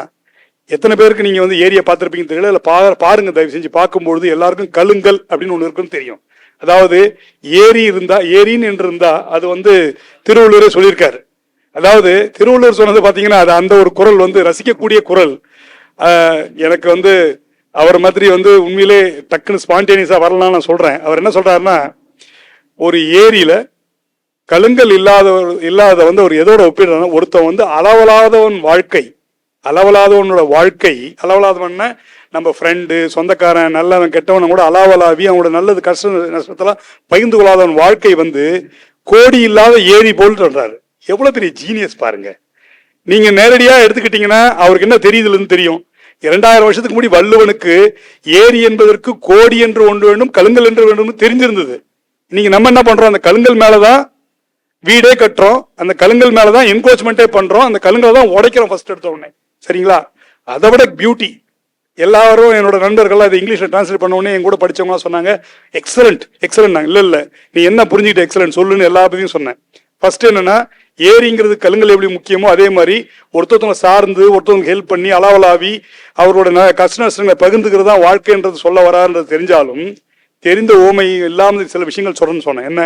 எத்தனை பேருக்கு நீங்கள் வந்து ஏரியா பார்த்துருப்பீங்க தெரியல, இல்லை பாருங்க, தயவு செஞ்சு பார்க்கும்பொழுது எல்லாருக்கும் கழுங்கல் அப்படின்னு ஒன்று இருக்குன்னு தெரியும். அதாவது ஏரி இருந்தா, ஏரின்னு என்று இருந்தா அது வந்து திருவள்ளுவரே சொல்லியிருக்காரு. அதாவது திருவள்ளுவர் சொன்னது பார்த்தீங்கன்னா அது அந்த ஒரு குரல் வந்து ரசிக்கக்கூடிய குரல். எனக்கு வந்து அவர் மாதிரி வந்து உண்மையிலே டக்குன்னு ஸ்பான்டேனியஸா வரலாம் நான் சொல்றேன். அவர் என்ன சொல்றாருன்னா, ஒரு ஏரியில கழுங்கல் இல்லாத வந்து ஒரு எதோட ஒப்பிடுறாங்க, ஒருத்தன் வந்து அளவலாதவன் வாழ்க்கை, அளவலாதவனோட வாழ்க்கை, அளவலாதவன்னா நம்ம ஃப்ரெண்டு, சொந்தக்காரன், நல்லவன் கெட்டவன் கூட அளவலாவி அவனோட நல்லது கஷ்ட நஷ்டத்தெல்லாம் பகிர்ந்து கொள்ளாதவன் வாழ்க்கை வந்து கோடி இல்லாத ஏரி போல் சொல்றாரு. எவ்வளவு பெரிய ஜீனியஸ் பாருங்க. நீங்க நேரடியா எடுத்துக்கிட்டீங்கன்னா அவருக்கு என்ன தெரியுதுன்னு தெரியும். 2000 வருஷத்துக்கு முன்னாடி வள்ளுவனுக்கு ஏரி என்பதற்கு கோடி என்று ஒன்று வேண்டும், கழுங்கல் என்று வேண்டும் தெரிஞ்சிருந்தது. நீங்க நம்ம என்ன பண்றோம், அந்த கழுங்கல் மேலதான் வீடே கட்டுறோம், அந்த கழுங்கல் மேலதான் என்கோச்மெண்டே பண்றோம், அந்த கழுங்கலை தான் உடைக்கிறோம் ஃபர்ஸ்ட் எடுத்த உடனே. சரிங்களா? அதை விட பியூட்டி. எல்லாரும் என்னோட நண்பர்கள் அதை இங்கிலீஷ்ல டிரான்ஸ்லேட் பண்ண உடனே என் கூட படிச்சவங்க சொன்னாங்க, எக்ஸலண்ட் எக்ஸலண்ட். இல்ல நீ என்ன புரிஞ்சுக்கிட்ட எக்ஸலண்ட் சொல்லுன்னு எல்லா பத்தியும் சொன்னேன். ஃபர்ஸ்ட் என்னன்னா, ஏரிங்கிறது கழுங்கல் எப்படி முக்கியமோ அதே மாதிரி ஒருத்தவங்க சார்ந்து ஒருத்தவங்க ஹெல்ப் பண்ணி அளவலாவி அவரோட கஷ்ட நஷ்டங்களை பகிர்ந்துக்கிறது தான் வாழ்க்கைன்றது சொல்ல வரான்றது தெரிஞ்சாலும் தெரிந்த ஓமை இல்லாமல் சில விஷயங்கள் சொல்றேன்னு சொன்னேன். என்ன,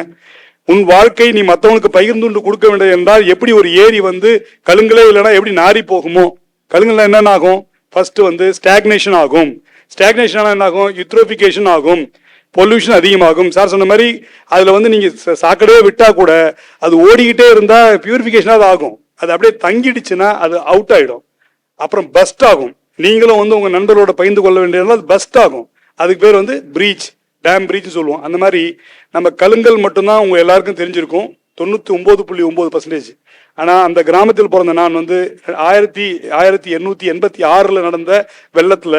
உன் வாழ்க்கை நீ மற்றவனுக்கு பகிர்ந்து கொடுக்க வேண்டியது என்றால் எப்படி ஒரு ஏரி வந்து கழுங்கலே இல்லைன்னா எப்படி நாரி போகுமோ, கழுங்கல்ல என்னென்ன ஆகும், ஃபர்ஸ்ட் வந்து ஸ்டாக்னேஷன் ஆகும், ஸ்டாக்னேஷன் என்ன ஆகும், யூத்ரோபிகேஷன் ஆகும், பொல்யூஷன் அதிகமாகும். சார் சொன்ன மாதிரி அதுல வந்து நீங்க சாக்கடையே விட்டா கூட அது ஓடிக்கிட்டே இருந்தா பியூரிஃபிகேஷனாக ஆகும். அது அப்படியே தங்கிடுச்சுன்னா அது அவுட் ஆயிடும். அப்புறம் பஸ்ட் ஆகும். நீங்களும் வந்து உங்க நண்பரோட பகிர்ந்து கொள்ள வேண்டியது பஸ்ட் ஆகும். அதுக்கு பேர் வந்து பிரீச், டேம் பிரீச் சொல்லுவோம். அந்த மாதிரி நம்ம கழுங்கல் மட்டும்தான் உங்க எல்லாருக்கும் தெரிஞ்சிருக்கும், 99.9%. ஆனா அந்த கிராமத்தில் பிறந்த நான் வந்து 1886 நடந்த வெள்ளத்துல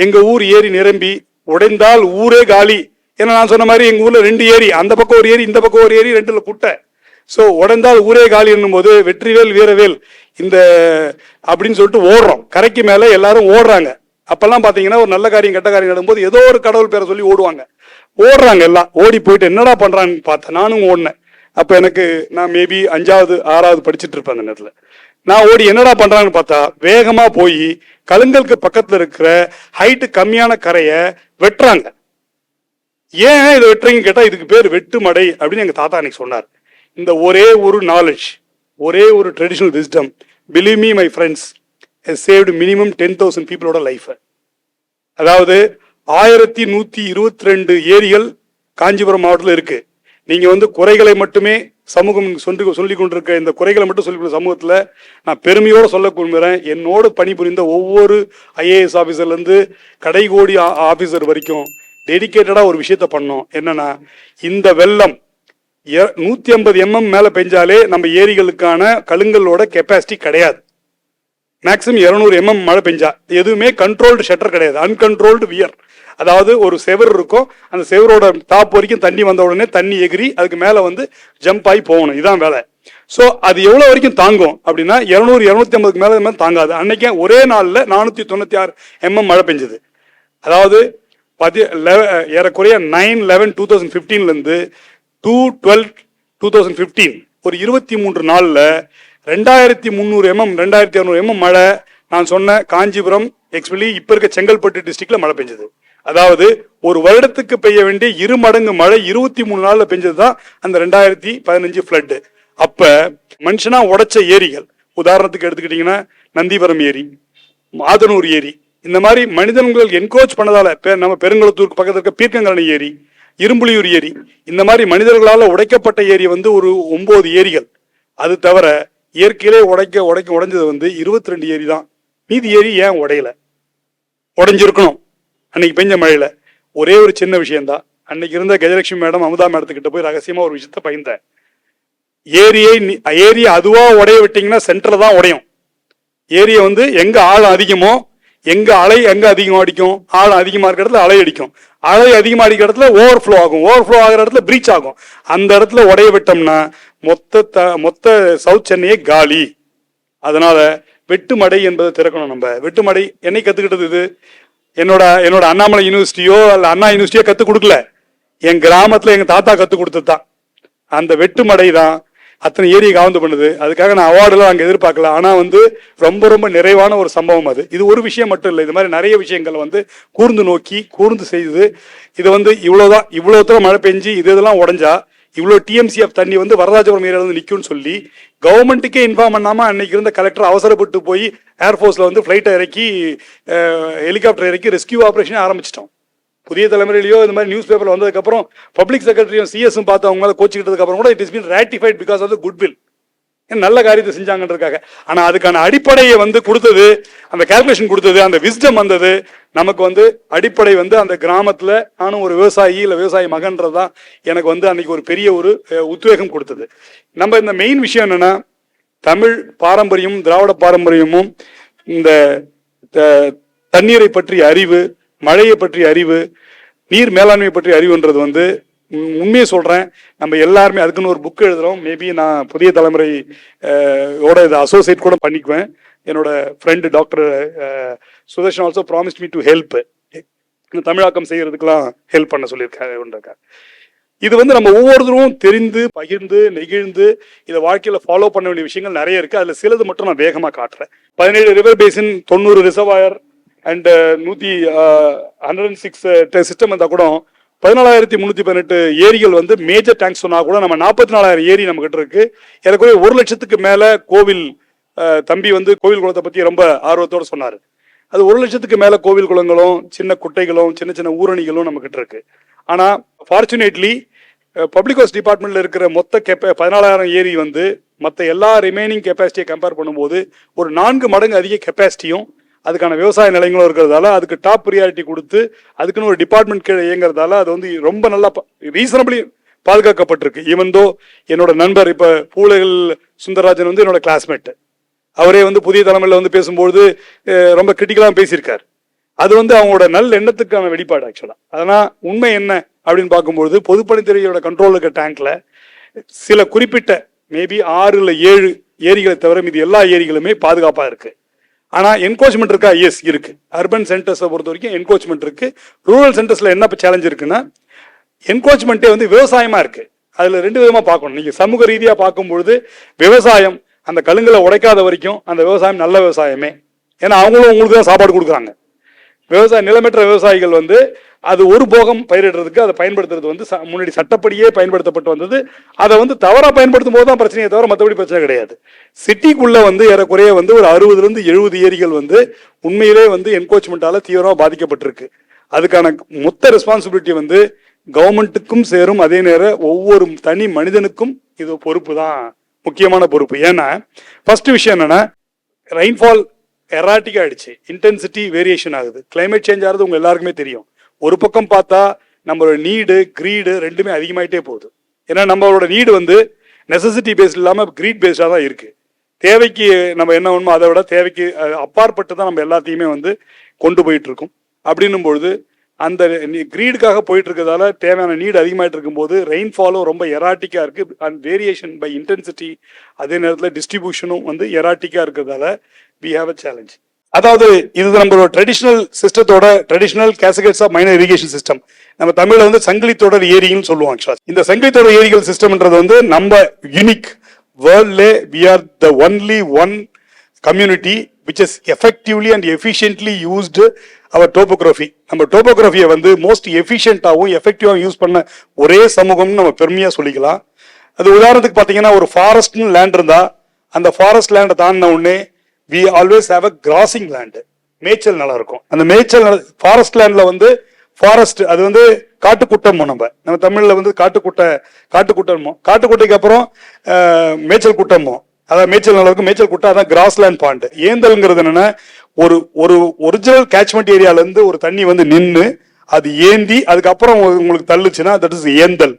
எங்க ஊர் ஏரி நிரம்பி உடைந்தால் ஊரே காலி. ஏன்னா நான் சொன்ன மாதிரி எங்க ஊர்ல 2 ஏரி, அந்த பக்கம் ஒரு ஏரி இந்த பக்கம் ஒரு ஏரி, 2ல குட்டை. ஸோ உடைந்தால் ஊரே காலி என்னும் போது வெற்றிவேல் வீரவேல் இந்த அப்படின்னு சொல்லிட்டு ஓடுறோம். கரைக்கு மேல எல்லாரும் ஓடுறாங்க. அப்பெல்லாம் பாத்தீங்கன்னா ஒரு நல்ல காரியம் கெட்ட காரியம் நடக்கும்போது ஏதோ ஒரு கடவுள் பேரை சொல்லி ஓடுவாங்க. ஓடுறாங்க எல்லாம். ஓடி போயிட்டு என்னடா பண்றான்னு பார்த்தேன். நானும் ஓடினேன். அப்ப எனக்கு நான் மேபி 5வது 6வது படிச்சுட்டு இருப்பேன் அந்த நேரத்துல. நான் ஓடி என்னடா பண்றான்னு பார்த்தா வேகமா போய் கழுங்கலுக்கு பக்கத்துல இருக்கிற ஹைட்டு கம்மியான கரையை வெட்டுறாங்க. ஏன் இதை வெட்டுறீங்கன்னு கேட்டா இதுக்கு பேர் வெட்டு மடை அப்படின்னு எங்க தாத்தா அன்னைக்கு சொன்னார். இந்த ஒரே ஒரு நாலேஜ், ஒரே ஒரு traditional wisdom, believe me my friends, saved minimum 10,000 பீப்புளோட லைஃப். அதாவது 1122 ஏரிகள் காஞ்சிபுரம் மாவட்டத்தில் இருக்கு. நீங்க வந்து குறைகளை மட்டுமே சமூகம் சொல்லி கொண்டிருக்க இந்த குறைகளை மட்டும் சொல்லி சமூகத்துல நான் பெருமையோடு சொல்ல விரும்புகிறேன். என்னோடு பணிபுரிந்த ஒவ்வொரு ஐஏஎஸ் ஆபீசர்ல இருந்து கடைகோடி ஆபீசர் வரைக்கும் டெடிக்கேட்டடா ஒரு விஷயத்த பண்ணோம். என்னன்னா, இந்த வெள்ளம் 150 mm மேல பெஞ்சாலே நம்ம ஏரிகளுக்கான கழுங்கலோட கெப்பாசிட்டி கிடையாது. மேக்சிமம் 200 mm மழை பெஞ்சா எதுவுமே கண்ட்ரோல்டு ஷட்டர் கிடையாது, அன்கண்ட்ரோல்டு வியர். அதாவது ஒரு செவர் இருக்கும், அந்த செவரோட டாப் வரைக்கும் தண்ணி வந்த உடனே தண்ணி எகிரி அதுக்கு மேல வந்து ஜம்ப் ஆகி போகணும். இதான் வேலை. ஸோ அது எவ்வளவு வரைக்கும் தாங்கும் அப்படின்னா 200-250 மேல தாங்காது. அன்னைக்கு ஒரே நாள்ல 496 mm மழை பெஞ்சது. அதாவது ஏறக்குறைய 9/11/2015 இருந்து 2/12/2015 ஒரு 23 நாள்ல 2300 mm 2200 mm மழை நான் சொன்ன காஞ்சிபுரம் எக்ஸ்பெஷலி இப்ப இருக்க செங்கல்பட்டு டிஸ்ட்ரிக்ட்ல மழை பெஞ்சது. அதாவது ஒரு வருடத்துக்கு பெய்ய வேண்டிய 2 மடங்கு மழை 23 நாள்ல பெஞ்சதுதான் அந்த 2015 ஃபிளட். அப்ப மனுஷனா உடைச்ச ஏரிகள் உதாரணத்துக்கு எடுத்துக்கிட்டீங்கன்னா நந்திபுரம் ஏரி, மாதனூர் ஏரி, இந்த மாதிரி மனிதன்கள் என்கோச் பண்ணதால நம்ம பெருங்குளத்தூருக்கு பக்கத்துல இருக்க பீர்க்கங்கரணி ஏரி, இரும்புலியூர் ஏரி, இந்த மாதிரி மனிதர்களால உடைக்கப்பட்ட ஏரி வந்து ஒரு 9 ஏரிகள். அது தவிர இயற்கையிலே உடைஞ்சது வந்து 22 ஏரி தான். மீதி ஏரி ஏன் உடையல? உடைஞ்சிருக்கணும் அன்னைக்கு பெஞ்ச மழையில. ஒரே ஒரு சின்ன விஷயம்தான். அன்னைக்கு இருந்த கஜலட்சுமி மேடம் அமுதா மேடத்துக்கிட்ட போய் ரகசியமா ஒரு விஷயத்த பகிர்ந்தேன். ஏரியை அதுவா உடைய விட்டீங்கன்னா சென்டர்ல தான் உடையும். ஏரியை வந்து எங்க ஆழம் அதிகமோ, எங்க அலை எங்க அதிகமா அடிக்கும், ஆழம் அதிகமா இருக்கிறதுல அலை அடிக்கும். அலை அதிகமாக அடிக்கிற இடத்துல ஓவர்ஃப்ளோ ஆகும், ஓவர்ஃப்ளோ ஆகிற இடத்துல பிரீச் ஆகும். அந்த இடத்துல உடைய விட்டோம்னா மொத்த சவுத் சென்னையே காலி. அதனால வெட்டுமடை என்பதை திறக்கணும். நம்ம வெட்டுமடை என்னை கத்துக்கிட்டது இது என்னோட அண்ணாமலை யூனிவர்சிட்டியோ அல்ல அண்ணா யூனிவர்சிட்டியோ கத்துக் கொடுக்கல, என் கிராமத்துல எங்க தாத்தா கத்துக் கொடுத்தது தான். அந்த வெட்டுமடை தான் அத்தனை ஏரியை காவந்து பண்ணுது. அதுக்காக நான் அவார்டுலாம் அங்கே எதிர்பார்க்கல. ஆனால் ரொம்ப ரொம்ப நிறைவான ஒரு சம்பவம் அது. இது ஒரு விஷயம் மட்டும் இல்லை, இது மாதிரி நிறைய விஷயங்கள் கூர்ந்து நோக்கி கூர்ந்து செய்து இது இவ்வளோதான், இவ்வளோ மழை பெஞ்சு இதெல்லாம் உடஞ்சா இவ்வளோ டிஎம்சிஎஃப் தண்ணி வரதாஜபுரம் ஏரியாவில் நிற்கும்னு சொல்லி கவர்மெண்ட்டுக்கே இன்ஃபார்ம் பண்ணாமல் அன்னைக்கு இருந்த கலெக்டர் அவசரப்பட்டு போய் ஏர்ஃபோர்ஸில் ஃப்ளைட்டை இறக்கி ஹெலிகாப்டர் இறக்கி ரெஸ்கியூ ஆப்ரேஷன் ஆரம்பிச்சிட்டோம். புதிய தலைமுறையிலையோ இந்த மாதிரி நியூஸ் பேப்பர் வந்ததுக்கப்புறம் பப்ளிக் செக்ரட்டரியும் சிஎஸும் பார்த்து அவங்க மேலே கோச்சிக்கிட்டதுக்கு அப்புறம் கூட it is been ratified because of the goodwill. நல்ல காரியத்தை செஞ்சாங்கன்றதுக்காக. ஆனால் அதுக்கான அடிப்படையை கொடுத்தது, அந்த கால்குலேஷன் கொடுத்தது, அந்த விஸ்டம் வந்தது நமக்கு அடிப்படை அந்த கிராமத்தில் நானும் ஒரு விவசாயி இல்லை விவசாயி மகன்றது தான் எனக்கு அன்னைக்கு ஒரு பெரிய ஒரு உத்வேகம் கொடுத்தது. நம்ம இந்த மெயின் விஷயம் என்னன்னா, தமிழ் பாரம்பரியமும் திராவிட பாரம்பரியமும் இந்த தண்ணீரை பற்றிய அறிவு, மழையை பற்றிய அறிவு, நீர் மேலாண்மை பற்றிய அறிவுன்றது உண்மையை சொல்றேன், நம்ம எல்லாருமே அதுக்குன்னு ஒரு புக் எழுதுறோம். மேபி நான் புதிய தலைமுறை இதை அசோசியேட் கூட பண்ணிக்குவேன். என்னோட friend doctor Sudarshan also promised me to help, தமிழாக்கம் செய்யறதுக்கெல்லாம் ஹெல்ப் பண்ண சொல்லியிருக்காங்க. இது நம்ம ஒவ்வொருத்தரும் தெரிந்து பகிர்ந்து நெகிழ்ந்து இதை வாழ்க்கையில ஃபாலோ பண்ண வேண்டிய விஷயங்கள் நிறைய இருக்கு. அதுல சிலது மட்டும் நான் வேகமா காட்டுறேன். 17 river basin, 90 reservoir and 106 system இருந்தா கூட 14,318 ஏரிகள் மேஜர் டேங்க் சொன்னா கூட நம்ம 44,000 ஏரி நம்ம கிட்ட இருக்கு. எனக்கு 1 லட்சத்துக்கு மேல கோவில். தம்பி கோவில் குளத்தை பத்தி ரொம்ப ஆர்வத்தோடு சொன்னாரு. அது 1 லட்சத்துக்கு மேல கோவில் குளங்களும் சின்ன குட்டைகளும் சின்ன சின்ன ஊரணிகளும் நம்ம கிட்ட இருக்கு. ஆனா ஃபார்ச்சுனேட்லி பப்ளிக் ஒர்க்ஸ் டிபார்ட்மெண்ட்ல இருக்கிற மொத்த 14,000 ஏரி மற்ற எல்லா ரிமைனிங் கெப்பாசிட்டியை கம்பேர் பண்ணும்போது ஒரு 4 மடங்கு அதிக கெப்பாசிட்டியும் அதுக்கான விவசாய நிலையங்களும் இருக்கிறதால அதுக்கு டாப் ப்ரியாரிட்டி கொடுத்து அதுக்குன்னு ஒரு டிபார்ட்மெண்ட் கீழே இயங்குறதால அது ரொம்ப நல்லா ரீசனபிளி பாதுகாக்கப்பட்டிருக்கு. ஈவன் தோ என்னோட நண்பர் இப்ப பூலகல் சுந்தரராஜன் என்னோட கிளாஸ்மேட், அவரே புதிய தலைமையில பேசும்போது ரொம்ப கிரிட்டிக்கலா பேசியிருக்காரு. அது அவங்களோட நல்ல எண்ணத்துக்கான வெளிப்பாடு ஆக்சுவலா. அதனால் உண்மை என்ன அப்படின்னு பார்க்கும்போது பொதுப்பணித்துறையோட கண்ட்ரோல் இருக்க டேங்க்ல சில குறிப்பிட்ட மேபி 6 இல்லை 7 ஏரிகளை தவிர மீது எல்லா ஏரிகளுமே பாதுகாப்பா இருக்கு. ஆனா என்கோச்மெண்ட் இருக்கா? எஸ் இருக்கு. அர்பன் சென்டர்ஸை பொறுத்த வரைக்கும் என்கோச்மெண்ட் இருக்கு. ரூரல் சென்டர்ஸ்ல என்ன சேலஞ்ச் இருக்குன்னா, என்கோச்மெண்ட்டே விவசாயமா இருக்கு. அதுல 2 விதமா பார்க்கணும். நீங்க சமூக ரீதியா பார்க்கும்பொழுது விவசாயம் அந்த கழுங்களை உடைக்காத வரைக்கும் அந்த விவசாயம் நல்ல விவசாயமே. ஏன்னா அவங்களும் உங்களுக்கு தான் சாப்பாடு கொடுக்குறாங்க. நிலமற்ற விவசாயிகள் அது ஒரு போகம் பயிரிடுறதுக்கு அதை பயன்படுத்துறது முன்னாடி சட்டப்படியே பயன்படுத்தப்பட்டு வந்தது. அதை தவறா பயன்படுத்தும் போது தான் பிரச்சனையை தவிர மற்றபடி பிரச்சனை கிடையாது. சிட்டிக்குள்ள ஏறக்குறைய ஒரு 60 to 70 ஏரிகள் உண்மையிலே என்கோச்மெண்டால தீவிரமா பாதிக்கப்பட்டிருக்கு. அதுக்கான மொத்த ரெஸ்பான்சிபிலிட்டி கவர்மெண்ட்டுக்கும் சேரும். அதே நேரம் ஒவ்வொரு தனி மனிதனுக்கும் இது பொறுப்பு தான், முக்கியமான பொறுப்பு. ஏன்னா ஃபர்ஸ்ட் விஷயம் என்னன்னா, ரெயின்ஃபால் எராட்டிக் ஆயிடுச்சு, இன்டென்சிட்டி வேரியேஷன் ஆகுது, கிளைமேட் சேஞ்ச் ஆகுது. உங்க எல்லாருக்குமே தெரியும். ஒரு பக்கம் பார்த்தா நம்மளோட நீடு கிரீடு ரெண்டுமே அதிகமாயிட்டே போகுது. ஏன்னா நம்மளோட நீடு நெசசிட்டி பேஸ்ட் இல்லாம கிரீட் பேஸ்டா தான் இருக்கு. தேவைக்கு நம்ம என்ன வேணுமோ அதை விட தேவைக்கு அப்பாற்பட்டு தான் நம்ம எல்லாத்தையுமே கொண்டு போயிட்டு இருக்கோம். அப்படின்னும் பொழுது அந்த கிரீடுக்காக போயிட்டு இருக்கிறதால தேவையான நீடு அதிகமாயிட்டு இருக்கும் போது ரெயின்ஃபாலும் ரொம்ப எராட்டிக்கா இருக்கு. அண்ட் வேரியேஷன் பை இன்டென்சிட்டி, அதே நேரத்தில் டிஸ்ட்ரிபியூஷனும் எராட்டிக்கா இருக்கிறதால we have a challenge. அதாவது இது நம்மளோட ட்ரெடிஷனல் சிஸ்டத்தோட traditional cascades of minor irrigation system. நம்ம தமிழ்ல சங்கிலி தொடர் ஏரின்னு சொல்லுவாங்க. இந்த சங்கிலி தொடர் ஏரிகள் சிஸ்டம்ன்றது நம்ம unique வேர்ல்ட்ல we are the only one community which has effectively and efficiently used our topography. நம்ம டோபோகிராஃபியை மோஸ்ட் எஃபிஷியன்டாகவும் எஃபெக்டிவாகவும் யூஸ் பண்ண ஒரே சமூகம்னு நம்ம பெருமையா சொல்லிக்கலாம். அது உதாரணத்துக்கு பார்த்தீங்கன்னா, ஒரு ஃபாரஸ்ட்னு லேண்ட் இருந்தா அந்த ஃபாரஸ்ட் லேண்டை தாண்டின உடனே we always have a crossing land, மேய்ச்சல் நல்லா இருக்கும். அந்த மேய்ச்சல் ஃபாரஸ்ட் லேண்ட்ல ஃபாரஸ்ட் அது காட்டுக்குட்டம். நம்ம தமிழ்ல காட்டுக்குட்டமோ, காட்டுக்குட்டைக்கு அப்புறம் மேய்ச்சல் குட்டமோ, அதான் மேய்ச்சல் நல்லா இருக்கும். மேய்ச்சல் குட்டை அதான் கிராஸ்லேண்ட் பாண்ட். ஏந்தல்ங்கிறது என்னன்னா, ஒரு ஒரிஜினல் கேட்ச்மெண்ட் ஏரியால இருந்து ஒரு தண்ணி நின்று அது ஏந்தி அதுக்கப்புறம் உங்களுக்கு தள்ளுச்சுன்னா தட் இஸ் ஏந்தல்.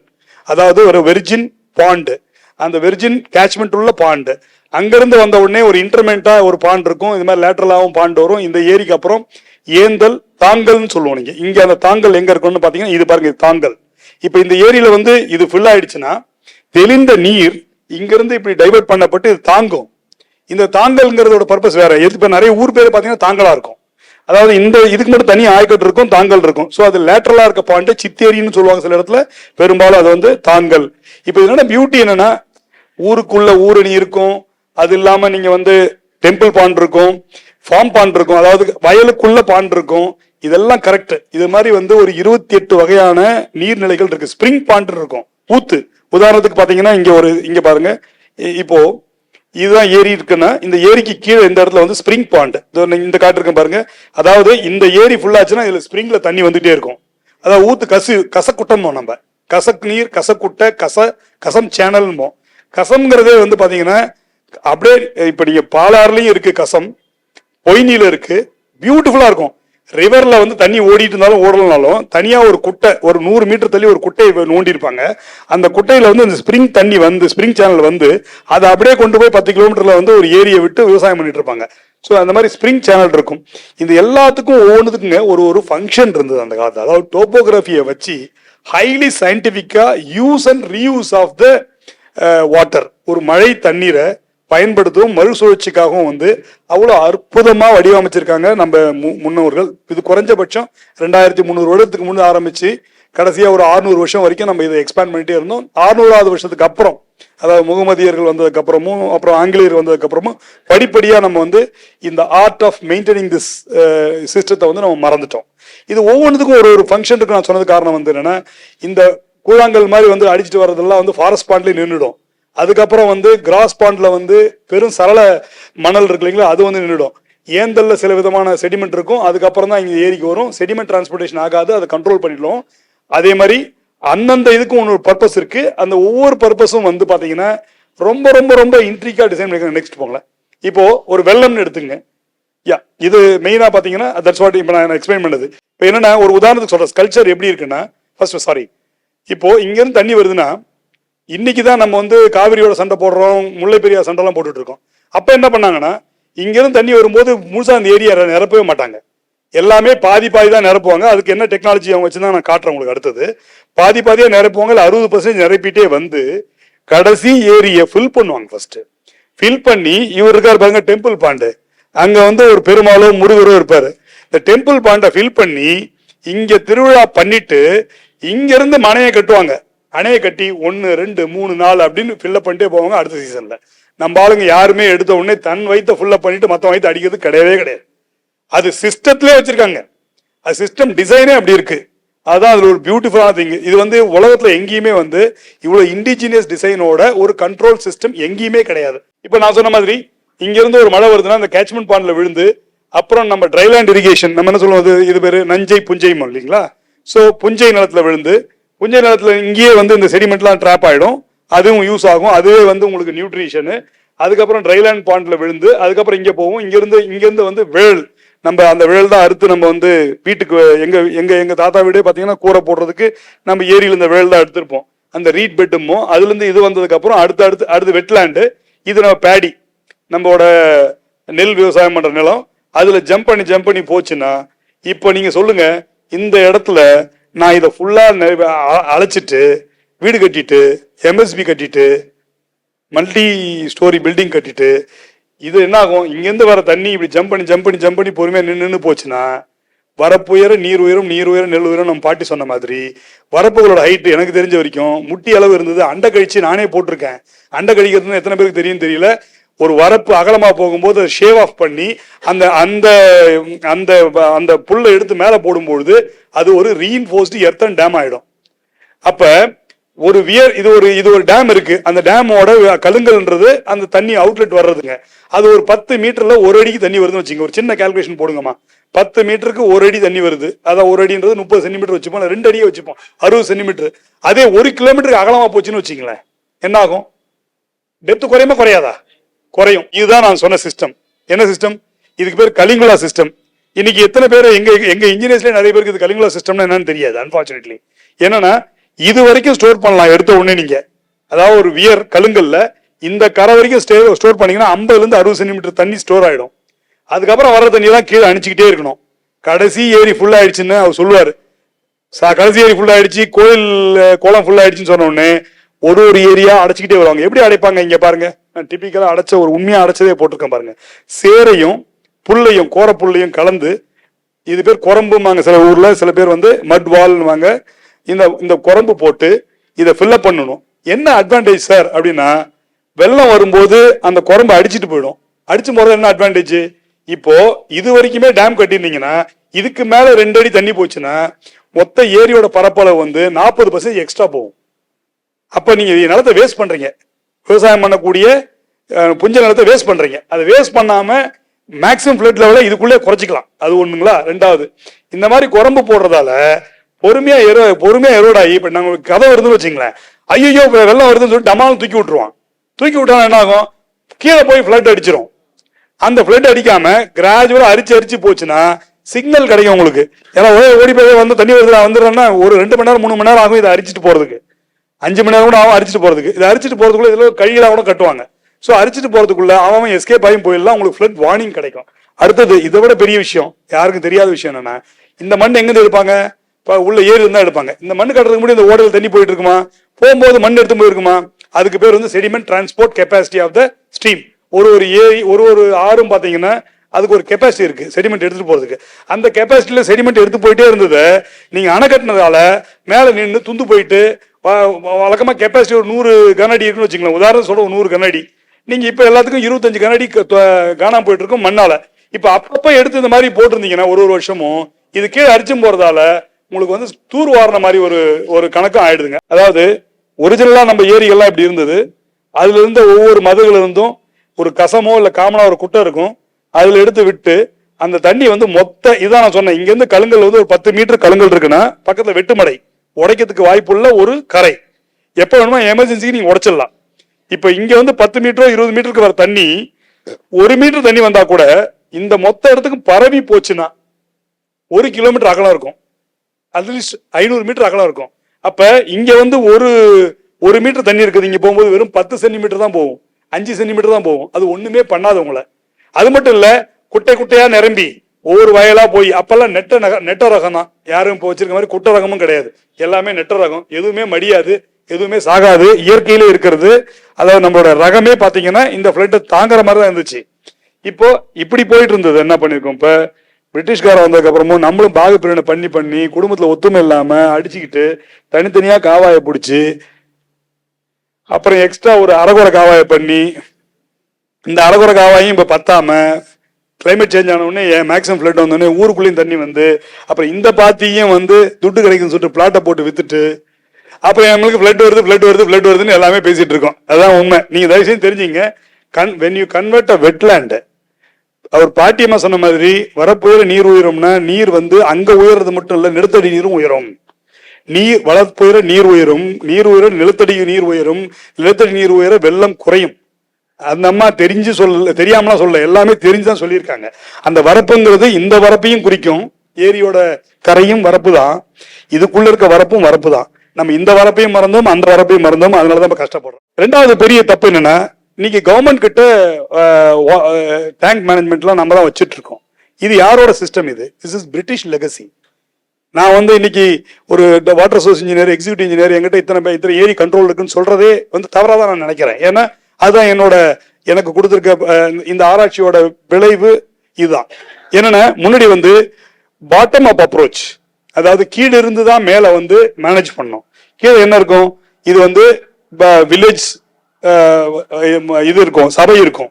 அதாவது ஒரு வெர்ஜின் பாண்டு, அந்த வெர்ஜின் கேட்ச்மெண்ட் உள்ள பாண்டு. அங்கிருந்து வந்த உடனே ஒரு இன்டர்மெண்டா ஒரு பாண்ட் இருக்கும். இது மாதிரி லேட்டரலாகவும் பாண்ட் வரும். இந்த ஏரிக்கு அப்புறம் ஏந்தல் தாங்கல்னு சொல்லுவோம். நீங்க இங்க அந்த தாங்கல் எங்க இருக்கும்னு பாத்தீங்கன்னா இது பாருங்க, இது தாங்கல். இப்ப இந்த ஏரியில வந்து இது ஃபுல் ஆயிடுச்சுன்னா தெளிந்த நீர் இங்க இருந்து இப்படி டைவர்ட் பண்ணப்பட்டு இது தாங்கும். இந்த தாங்கல்ங்கிறதோட பர்பஸ் வேற. இப்ப நிறைய ஊர் பேர் பாத்தீங்கன்னா தாங்கலா இருக்கும். அதாவது இந்த இதுக்கு மட்டும் தனி ஆயக்கட்டு இருக்கும், தாங்கல் இருக்கும். ஸோ அது லேட்டரலா இருக்க பாயிண்ட் சித்தேரின்னு சொல்லுவாங்க சில இடத்துல, பெரும்பாலும் அது வந்து தாங்கல். இப்போ என்னன்னா பியூட்டி என்னன்னா ஊருக்குள்ள ஊரணி இருக்கும், அது இல்லாம நீங்க வந்து டெம்பிள் பாண்ட் இருக்கும், ஃபார்ம் பாண்ட் இருக்கும், அதாவது வயலுக்குள்ள பாண்ட் இருக்கும். இதெல்லாம் கரெக்ட். இது மாதிரி வந்து ஒரு 28 வகையான நீர்நிலைகள் இருக்கு. ஸ்பிரிங் பாண்ட் இருக்கும், ஊத்து. உதாரணத்துக்கு பாத்தீங்கன்னா இங்க பாருங்க, இப்போ இதுதான் ஏரி இருக்குன்னா இந்த ஏரிக்கு கீழே இந்த இடத்துல வந்து ஸ்பிரிங் பாண்ட் இந்த காட்டு பாருங்க. அதாவது இந்த ஏரி ஃபுல்லாச்சுன்னா இதுல ஸ்பிரிங்ல தண்ணி வந்துட்டே இருக்கும். அதாவது ஊத்து கசக்குட்டம் நம்ம கசக்கு நீர், கசக்குட்டை, கசம் சேனல். கசம்ங்கிறதே வந்து பாத்தீங்கன்னா அப்படியே இப்ப நீங்க பாலாறுலயும் இருக்கு கசம், பொய்னில இருக்கு, பியூட்டிஃபுல்லா இருக்கும். ரிவர்ல வந்து தண்ணி ஓடிட்டு இருந்தாலும் ஓடலனாலும் தனியா ஒரு குட்டை, ஒரு 100 மீட்டர் தள்ளி ஒரு குட்டையை நோண்டி இருப்பாங்க. அந்த குட்டையில வந்து இந்த ஸ்பிரிங் தண்ணி வந்து ஸ்பிரிங் சேனல் வந்து அதை அப்படியே கொண்டு போய் 10 கிலோமீட்டர்ல வந்து ஒரு ஏரியை விட்டு விவசாயம் பண்ணிட்டு இருப்பாங்க. ஸோ அந்த மாதிரி ஸ்பிரிங் சேனல் இருக்கும். இது எல்லாத்துக்கும் ஒவ்வொன்றுக்குங்க ஒரு ஃபங்க்ஷன் இருந்தது அந்த காலத்துல. அதாவது டோபோகிராஃபியை வச்சு ஹைலி சயின்டிபிக்கா use and reuse of the water, ஒரு மழை தண்ணீரை பயன்படுத்தவும் மறுசுழற்சிக்காகவும் வந்து அவ்வளவு அற்புதமா வடிவமைச்சிருக்காங்க நம்ம முன்னோர்கள். இது குறைஞ்சபட்சம் 2300 வருடத்துக்கு முன்னே ஆரம்பிச்சு கடைசியா ஒரு 600 வருஷம் வரைக்கும் நம்ம இதை எக்ஸ்பேண்ட் பண்ணிட்டே இருந்தோம். 600வது வருஷத்துக்கு அப்புறம், அதாவது முகமதியர்கள் வந்ததுக்கு அப்புறமும் அப்புறம் ஆங்கிலேயர் வந்ததுக்கு அப்புறமும் படிப்படியா நம்ம வந்து இந்த ஆர்ட் ஆஃப் மெயின்டைனிங் திஸ் சிஸ்டத்தை வந்து நம்ம மறந்துட்டோம். இது ஒவ்வொன்றுக்கும் ஒரு ஃபங்க்ஷன் இருக்கு. நான் சொன்னது காரணம் வந்து என்னன்னா, இந்த கூழாங்கல் மாதிரி வந்து அடிச்சுட்டு வர்றதெல்லாம் வந்து ஃபாரஸ்ட் பாண்ட்லயே நின்றுடும். அதுக்கப்புறம் வந்து கிராஸ் பாண்ட்ல வந்து பெரும் சரள மணல் இருக்கு இல்லைங்களா, அது வந்து நின்றுடும். ஏந்தல்ல சில விதமான செடிமெண்ட் இருக்கும், அதுக்கப்புறம் தான் இங்க ஏரிக்கு வரும். செடிமெண்ட் டிரான்ஸ்போர்டேஷன் ஆகாது, அதை கண்ட்ரோல் பண்ணிடலாம். அதே மாதிரி அந்தந்த இதுக்கும் ஒரு பர்பஸ் இருக்கு. அந்த ஒவ்வொரு பர்பஸும் வந்து பாத்தீங்கன்னா ரொம்ப ரொம்ப ரொம்ப இன்ட்ரிகா டிசைன் பண்ணிருக்காங்க. நெக்ஸ்ட் போங்களேன். இப்போ ஒரு வெள்ளம்னு எடுத்துங்க. இது மெயினா பாத்தீங்கன்னா தட்ஸ் வாட் இப்போ நான் எக்ஸ்பிளைன் பண்ணது. இப்போ என்னன்னா ஒரு உதாரணத்துக்கு சொல்றேன், ஸ்கல்ச்சர் எப்படி இருக்குன்னா, இப்போ இங்க இருந்து தண்ணி வருதுன்னா, இன்னைக்குதான் நம்ம வந்து காவிரியோட சண்டை போடுறோம், முல்லை பெரியார் சண்டை எல்லாம் போட்டுட்டு இருக்கோம். அப்ப என்ன பண்ணாங்கன்னா, இங்க இருந்து தண்ணி வரும்போது முழுசா அந்த ஏரியா நிரப்பவே மாட்டாங்க. எல்லாமே பாதி தான் நிரப்புவாங்க. அதுக்கு என்ன டெக்னாலஜி அவங்க வச்சுதான் நான் காட்டுறேன் உங்களுக்கு அடுத்தது. பாதியா நிரப்புவாங்க. 60% நிரப்பிட்டே வந்து கடைசி ஏரியை ஃபில் பண்ணுவாங்க. ஃபர்ஸ்ட் ஃபில் பண்ணி இவர் இருக்காரு பாருங்க, டெம்பிள் பாண்டு. அங்க வந்து ஒரு பெருமாளோ முருகரோ இருப்பாரு. இந்த டெம்பிள் பாண்டை ஃபில் பண்ணி இங்க திருவிழா பண்ணிட்டு இங்க இருந்து மனையை கட்டுவாங்க. அணையை கட்டி 1 2 3 4 அப்படின்னு ஃபில்லப் பண்ணிட்டே போவாங்க. அடுத்த சீசன்ல நம்ம ஆளுங்க யாருமே எடுத்த உடனே தன் வயிற்ற ஃபுல்லப் பண்ணிட்டு மற்ற வயிற்று அடிக்கிறது கிடையவே கிடையாது. அது சிஸ்டத்திலே வச்சிருக்காங்க. அது சிஸ்டம் டிசைனே அப்படி இருக்கு. அதுதான் அதுல ஒரு பியூட்டிஃபுல்லான திங். இது வந்து உலகத்துல எங்கேயுமே வந்து இவ்வளவு இண்டிஜினியஸ் டிசைனோட ஒரு கண்ட்ரோல் சிஸ்டம் எங்கேயுமே கிடையாது. இப்ப நான் சொன்ன மாதிரி இங்க இருந்து ஒரு மழை வருதுன்னா அந்த கேட்ச்மெண்ட் பாண்ட்ல விழுந்து அப்புறம் நம்ம ட்ரைலேண்ட் இரிகேஷன் நம்ம என்ன சொல்லுவது, இது பேரு நஞ்சை புஞ்சை இல்லைங்களா. சோ புஞ்சை நிலத்துல விழுந்து, புஞ்சை நிலத்துல இங்கேயே வந்து இந்த செடிமெண்ட்லாம் ட்ராப் ஆயிடும், அதுவும் யூஸ் ஆகும். அதுவே வந்து உங்களுக்கு நியூட்ரிஷனு. அதுக்கப்புறம் ட்ரைலேண்ட் பாண்ட்ல விழுந்து அதுக்கப்புறம் இங்க போகும். இங்கிருந்து வந்து விழல், நம்ம அந்த விழல் தான் அறுத்து நம்ம வந்து வீட்டுக்கு எங்க தாத்தா வீடே பாத்தீங்கன்னா கூரை போடுறதுக்கு நம்ம ஏரியில இந்த விழல் தான் எடுத்திருப்போம். அந்த ரீட் பெட்டுமோ அதுல இருந்து இது வந்ததுக்கு அப்புறம் அடுத்து வெட்லேண்டு. இது நம்ம பேடி, நம்மளோட நெல் விவசாயம் பண்ற நிலம். அதுல ஜம்ப் பண்ணி போச்சுன்னா இப்போ நீங்க சொல்லுங்க, இந்த இடத்துல நான் இதை ஃபுல்லா அழைச்சிட்டு வீடு கட்டிட்டு எம்எஸ்பி கட்டிட்டு மல்டி ஸ்டோரி பில்டிங் கட்டிட்டு இது என்ன ஆகும், இங்கிருந்து வர தண்ணி இப்படி ஜம்ப் பண்ணி பொறுமையா நின்று போச்சுன்னா வரப்புயர நீர் உயரும், நீர் உயரம் நெல் உயரம். நம்ம பாட்டி சொன்ன மாதிரி வரப்புகளோட ஹைட் எனக்கு தெரிஞ்ச வரைக்கும் முட்டி அளவு இருந்தது. அண்டை கழிச்சு நானே போட்டிருக்கேன். அண்டை கழிக்கிறதுன்னு எத்தனை பேருக்கு தெரியும் தெரியல. ஒரு வரப்பு அகலமா போகும்போது அதை ஷேவ் ஆஃப் பண்ணி அந்த அந்த அந்த அந்த புல்லை எடுத்து மேல போடும்பொழுது அது ஒரு ரீஇன்ஃபோர்ஸ்டு எர்த்தன் டேம் ஆயிடும். அப்ப ஒரு இது ஒரு டேம் இருக்கு. அந்த டேமோட கலுங்கல்ன்றது அந்த தண்ணி அவுட்லெட் வர்றதுங்க. அது ஒரு 10 மீட்டர்ல 1 அடிக்கு தண்ணி வருதுன்னு வச்சுங்க. ஒரு சின்ன கால்குலேஷன் போடுங்கம்மா. 10 மீட்டருக்கு 1 அடி தண்ணி வருது. அதான் 1 அடின்றது 30 சென்டிமீட்டர் வச்சுப்போம், 2 அடியே வச்சுப்போம், 60 சென்டிமீட்டர். அதே 1 கிலோமீட்டருக்கு அகலமா போச்சுன்னு வச்சுங்களேன், என்ன ஆகும்? டெப்த் குறையுமா குறையாதா? குறையும். இதுதான் நான் சொன்ன சிஸ்டம். என்ன சிஸ்டம்? இதுக்கு பேர் கலிங்குலா சிஸ்டம். இன்னைக்கு எத்தனை பேர் எங்க இன்ஜினியர்ஸ்ல நிறைய பேருக்கு இது கலிங்குலா சிஸ்டம்னா என்னன்னு தெரியாது, அன்பார்ச்சுனேட்லி. என்னன்னா இது வரைக்கும் ஸ்டோர் பண்ணலாம் எடுத்த உடனே நீங்க. அதாவது ஒரு வியர் கலுங்கல்ல இந்த கரை வரைக்கும் ஸ்டோர் பண்ணீங்கன்னா 50 to 60 சென்டிமீட்டர் தண்ணி ஸ்டோர் ஆயிடும். அதுக்கப்புறம் வர தண்ணி தான் கீழே அணிச்சுக்கிட்டே இருக்கணும். கடைசி ஏரி ஃபுல் ஆயிடுச்சுன்னு அவர் சொல்லுவாரு. கடைசி ஏரி ஃபுல் ஆயிடுச்சு, கோயில் குளம் ஃபுல் ஆயிடுச்சுன்னு சொன்ன உடனே ஒரு ஏரியா அடைச்சிக்கிட்டே வருவாங்க. எப்படி அடைப்பாங்க இங்க பாருங்க, டிபிக்கலா அடைச்ச ஒரு உண்மையா அடைச்சதே போட்டிருக்கேன் பாருங்க. சேரையும் புல்லையும் கோர புல்லையும் கலந்து, இது பேர் குரம்புமாங்க சில ஊர்ல, சில பேர் வந்து மட் வால்வாங்க. இந்த குரம்பு போட்டு இதை ஃபில்அப் பண்ணணும். என்ன அட்வான்டேஜ் சார் அப்படின்னா, வெள்ளம் வரும்போது அந்த குரம்பு அடிச்சுட்டு போயிடும். அடிச்சு போறது என்ன அட்வான்டேஜ், இப்போ இது வரைக்குமே டேம் கட்டிருந்தீங்கன்னா இதுக்கு மேல 2 அடி தண்ணி போச்சுன்னா மொத்த ஏரியோட பரப்பளவு வந்து 40% எக்ஸ்ட்ரா போகும். அப்ப நீங்க நிலத்தை வேஸ்ட் பண்றீங்க, விவசாயம் பண்ணக்கூடிய புஞ்ச நிலத்தை வேஸ்ட் பண்றீங்க. அதை வேஸ்ட் பண்ணாம மேக்ஸிமம் ஃபிளட் லெவல இதுக்குள்ளே குறைச்சிக்கலாம். அது ஒண்ணுங்களா. ரெண்டாவது, இந்த மாதிரி குரம்பு போடுறதால பொறுமையா எரோட் ஆகி, இப்ப நாங்க கதை வருதுன்னு வச்சுங்களேன், ஐயோ வெள்ளம் வருதுன்னு சொல்லிட்டு டமாலும் தூக்கி விட்டுருவான். தூக்கி விட்டா என்ன ஆகும், கீழே போய் ஃபிளட் அடிச்சிரும். அந்த ஃபிளட் அடிக்காம கிராஜுவலா அரிச்சு போச்சுன்னா சிக்னல் கிடைக்கும் உங்களுக்கு. ஏன்னா ஓடி போய் வந்து தண்ணி வந்துடுறேன்னா ஒரு 2 மணி நேரம் 3 மணி நேரம் ஆகும் இதை அரிச்சிட்டு போறதுக்கு. 5 மணி நேரம் கூட ஆகும் அரிச்சிட்டு போறதுக்கு. இதை அரிச்சிட்டு போறதுக்குள்ள இதுல கழியெல்லாம் கூட கட்டுவாங்க. ஸோ அரிச்சிட்டு போறதுக்குள்ள அவன் எஸ்கேப் ஆகி போயிடலாம், உங்களுக்கு ஃபிளட் வார்னிங் கிடைக்கும். அடுத்தது இதை விட பெரிய விஷயம், யாருக்கும் தெரியாத விஷயம் என்னன்னா, இந்த மண் எங்கிருந்து எடுப்பாங்க, உள்ள ஏரி இருந்தா எடுப்பாங்க. இந்த மண் கட்டுறதுக்கு முன்னாடி இந்த ஓடல் தண்ணி போயிட்டு இருக்குமா, போகும்போது மண் எடுத்து போயிருக்குமா, அதுக்கு பேர் வந்து sediment transport capacity of the stream. ஒரு ஏரி ஒரு ஆறும் பாத்தீங்கன்னா அதுக்கு ஒரு கெப்பாசிட்டி இருக்கு செடிமெண்ட் எடுத்துட்டு போறதுக்கு. அந்த கெப்பாசிட்டியில செடிமெண்ட் எடுத்து போயிட்டே இருந்தது, நீங்க அணை கட்டினதால மேல நின்று துந்து போயிட்டு, வழக்கமா கெப்பாசிட்டி ஒரு 100 கனஅடி இருக்குன்னு வச்சுக்கலாம். உதாரணம் சொல்ற 100 கனஅடி, நீங்க இப்ப எல்லாத்துக்கும் 25 கனஅடி காணாம போயிட்டு இருக்கும் மண்ணால. இப்ப அப்பப்ப எடுத்து இந்த மாதிரி போட்டிருந்தீங்கன்னா ஒரு வருஷமும் இது கீழே அரிச்சும் போறதால உங்களுக்கு வந்து தூர் வாரண மாதிரி ஒரு கணக்கும் ஆயிடுதுங்க. அதாவது ஒரிஜினலா நம்ம ஏரிகள்லாம் இப்படி இருந்தது, அதுல இருந்த ஒவ்வொரு மதுகள் இருந்தும் ஒரு கசமோ இல்ல காமனா ஒரு குட்டை இருக்கும், அதுல எடுத்து விட்டு அந்த தண்ணி வந்து மொத்த இதான் நான் சொன்னேன், இங்க இருந்து கழுங்கல் வந்து ஒரு 10 மீட்டர் கழுங்கல் இருக்குன்னா பக்கத்துல வெட்டுமடை உடைக்கிறதுக்கு வாய்ப்புள்ள ஒரு கரை. எப்ப வேணுமோ எமர்ஜென்சிக்கு நீங்க உடைச்சிடலாம். இப்ப இங்க வந்து 10 மீட்டரோ 20 மீட்டருக்கு வர தண்ணி 1 மீட்டர் தண்ணி வந்தா கூட இந்த மொத்த இடத்துக்கு பரவி போச்சுன்னா 1 கிலோமீட்டர் அகலம் இருக்கும், அட்லீஸ்ட் 500 மீட்டர் அகலம் இருக்கும். அப்ப இங்க வந்து ஒரு மீட்டர் தண்ணி இருக்குது, இங்க போகும்போது வெறும் 10 சென்டிமீட்டர் தான் போகும், 5 சென்டிமீட்டர் தான் போகும். அது ஒண்ணுமே பண்ணாது உங்களை. அது மட்டும் இல்ல, குட்டையா நிரம்பி ஒவ்வொரு வயலா போய், அப்பெல்லாம் நெட்ட ரகம் தான், யாரும் இப்போ வச்சிருக்க மாதிரி குட்டை ரகமும் கிடையாது, எல்லாமே நெட்ட ரகம். எதுவுமே மடியாது, எதுவுமே சாகாது, இயற்கையிலே இருக்கிறது. அதாவது நம்மளோட ரகமே பாத்தீங்கன்னா இந்த பிளட்டை தாங்குற மாதிரி தான் இருந்துச்சு. இப்போ இப்படி போயிட்டு இருந்தது. என்ன பண்ணிருக்கோம், இப்ப பிரிட்டிஷ்கார வந்ததுக்கு அப்புறமும் நம்மளும் பாகு பிரிவினை பண்ணி குடும்பத்துல ஒத்துமை இல்லாம அடிச்சுக்கிட்டு தனித்தனியா காவாயை பிடிச்சி, அப்புறம் எக்ஸ்ட்ரா ஒரு அரைகுறை காவாயை பண்ணி, இந்த அரைகுறை காவாயும் இப்ப பத்தாம கிளைமேட் சேஞ்ச் ஆன உடனே மேக்ஸிமம் ஃபிளட் வந்தோடனே ஊருக்குள்ளேயும் தண்ணி வந்து, அப்புறம் இந்த பாத்தியும் வந்து துட்டு கிடைக்குன்னு சொல்லிட்டு பிளாட்டை போட்டு வித்துட்டு, அப்புறம் எங்களுக்கு ஃபிளட் வருதுன்னு எல்லாமே பேசிட்டு இருக்கோம். அதான் உண்மை. நீங்க தயவு செய்து தெரிஞ்சுங்க, when you convert a wetland, அவர் பாட்டியம்மா சொன்ன மாதிரி வரப்புயர நீர் உயரும்னா, நீர் வந்து அங்க உயர்றது மட்டும் இல்ல, நிலத்தடி நீரும் உயரும். நீர் வளப்புயர நீர் உயரும், நீர் உயர நிலத்தடி நீர் உயரும், நிலத்தடி நீர் உயர வெள்ளம் குறையும். அந்த அம்மா தெரியாமலாம் சொல்ல, எல்லாமே தெரிஞ்சுதான் சொல்லியிருக்காங்க. அந்த வரப்புங்கிறது இந்த வரப்பையும் குறிக்கும், ஏரியோட கரையும் வரப்பு தான், இதுக்குள்ள இருக்க வரப்பும் வரப்பு தான். நம்ம இந்த வரப்பையும் மறந்தோம், அந்த வரப்பையும் மறந்தோம், அதனாலதான் நம்ம கஷ்டப்படுறோம். ரெண்டாவது பெரிய தப்பு என்னன்னா, இன்னைக்கு கவர்மெண்ட் கிட்ட டேங்க் மேனேஜ்மெண்ட்லாம் நம்ம தான் வச்சுட்டு இருக்கோம். இது யாரோட system? This is British legacy. நான் வந்து இன்னைக்கு ஒரு water source engineer, executive engineer, எங்கிட்ட இத்தனை ஏரி கண்ட்ரோல் இருக்குன்னு சொல்றதே வந்து தவறாக தான் நான் நினைக்கிறேன். ஏன்னா அதுதான் எனக்கு கொடுத்துருக்க இந்த ஆராய்ச்சியோட விளைவு. இதுதான் என்னன்னா, முன்னாடி வந்து பாட்டம் அப் அப்ரோச், அதாவது கீழே இருந்து தான் மேல வந்து மேனேஜ் பண்ணோம். கீழே என்ன இருக்கும், இது வந்து வில்லேஜ் இது இருக்கும், சபை இருக்கும்,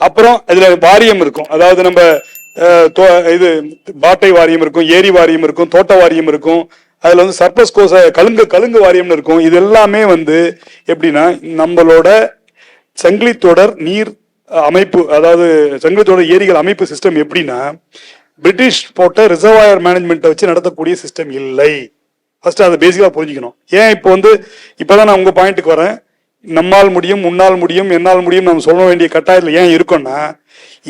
அப்புறம் இதுல வாரியம் இருக்கும், அதாவது நம்ம இது பாட்டை வாரியம் இருக்கும், ஏரி வாரியம் இருக்கும், தோட்ட வாரியம் இருக்கும், அதுல வந்து சர்பஸ் கோச கலுங்கு வாரியம்னு இருக்கும். இது எல்லாமே வந்து எப்படின்னா, நம்மளோட சங்கிலி தொடர் நீர் அமைப்பு, அதாவது சங்கிலி தொடர் ஏரிகள் அமைப்பு சிஸ்டம் எப்படின்னா, பிரிட்டிஷ் போட்ட ரிசர்வாயர் மேனேஜ்மெண்ட் வச்சு நடத்தக்கூடிய சிஸ்டம் இல்லை. ஃபர்ஸ்ட் அதை பேசிக்கா புரிஞ்சுக்கணும். ஏன் இப்போ வந்து இப்பதான் நான் உங்க பாயிண்ட்டுக்கு வரேன், நம்மால் முடியும், முன்னால் முடியும், என்னால் முடியும் நம்ம சொல்ல வேண்டிய கட்டாயத்தில் ஏன் இருக்கும்னா,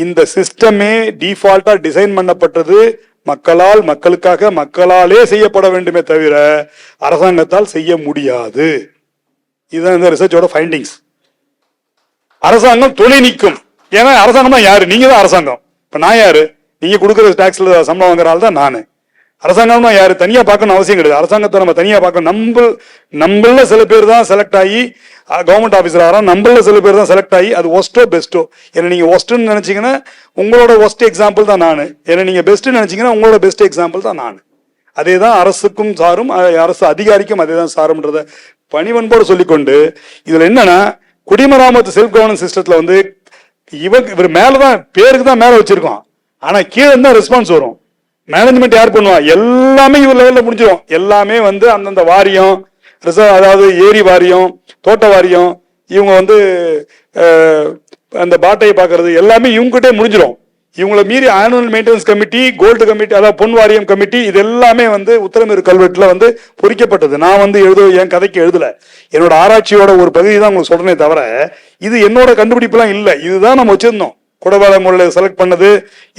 இந்த சிஸ்டமே டிஃபால்ட்டா டிசைன் பண்ணப்பட்டது மக்களால், மக்களுக்காக, மக்களாலே செய்யப்பட வேண்டுமே தவிர அரசாங்கத்தால் செய்ய முடியாது. இதுதான் இந்த ரிசர்ச்சோட ஃபைண்டிங்ஸ். அரசாங்கம் துணை நிற்கும். ஏன்னா அரசாங்கம் தான் யாரு? நீங்க தான் அரசாங்கம். இப்ப நான் யாரு? நீங்க கொடுக்குற டாக்ஸ்ல சம்பளம் வாங்குற ஆள் தான் நான். அரசாங்கம்னா யாரு தனியா பார்க்கணும் அவசியம் கிடையாது. அரசாங்கத்தை நம்ம தனியா பார்க்கணும். நம்மள சில பேர் தான் செலக்ட் ஆகி கவர்மெண்ட் ஆஃபீஸர் ஆகிறோம். நம்மள சில பேர் தான் செலக்ட் ஆகி அது ஒஸ்டோ பெஸ்ட்டோ. ஏன்னா நீங்க ஒஸ்ட்னு நினைச்சீங்கன்னா உங்களோட ஒஸ்ட் எக்ஸாம்பிள் தான் நான். ஏன்னா நீங்க பெஸ்ட் நினைச்சீங்கன்னா உங்களோட பெஸ்ட் எக்ஸாம்பிள் தான் நான். அதே தான் அரசுக்கும் சாரும், அரசு அதிகாரிக்கும் அதே தான் சாரும்ன்றத பணிவன்போடு சொல்லிக்கொண்டு, இதுல என்னன்னா குடிமராமத்து செல்ஃப் கவர்னன்ஸ் சிஸ்டத்துல வந்து இவர் மேலதான் பேருக்கு தான் மேல வச்சிருக்கோம், ஆனா கீழே தான் ரெஸ்பான்ஸ் வரும். மேனேஜ்மெண்ட் யார் பண்ணுவா? எல்லாமே இவர் லெவல்ல முடிஞ்சிடும். எல்லாமே வந்து அந்தந்த வாரியம், அதாவது ஏரி வாரியம், தோட்ட வாரியம், இவங்க வந்து அந்த பாட்டையை பார்க்கறது எல்லாமே இவங்ககிட்டே முடிஞ்சிடும். இவங்களை மீறி annual maintenance committee, gold committee, அதாவது பொன் வாரியம் கமிட்டி, இது எல்லாமே வந்து உத்தரமேரு கல்வெட்டுல வந்து பொறிக்கப்பட்டது. நான் வந்து என் கதைக்கு எழுதல, என்னோட ஆராய்ச்சியோட ஒரு பகுதி தான் உங்களுக்கு சொல்றேனே தவிர இது என்னோட கண்டுபிடிப்புலாம் இல்லை. இதுதான் நம்ம வச்சிருந்தோம். குடவாள முறையில் செலக்ட் பண்ணது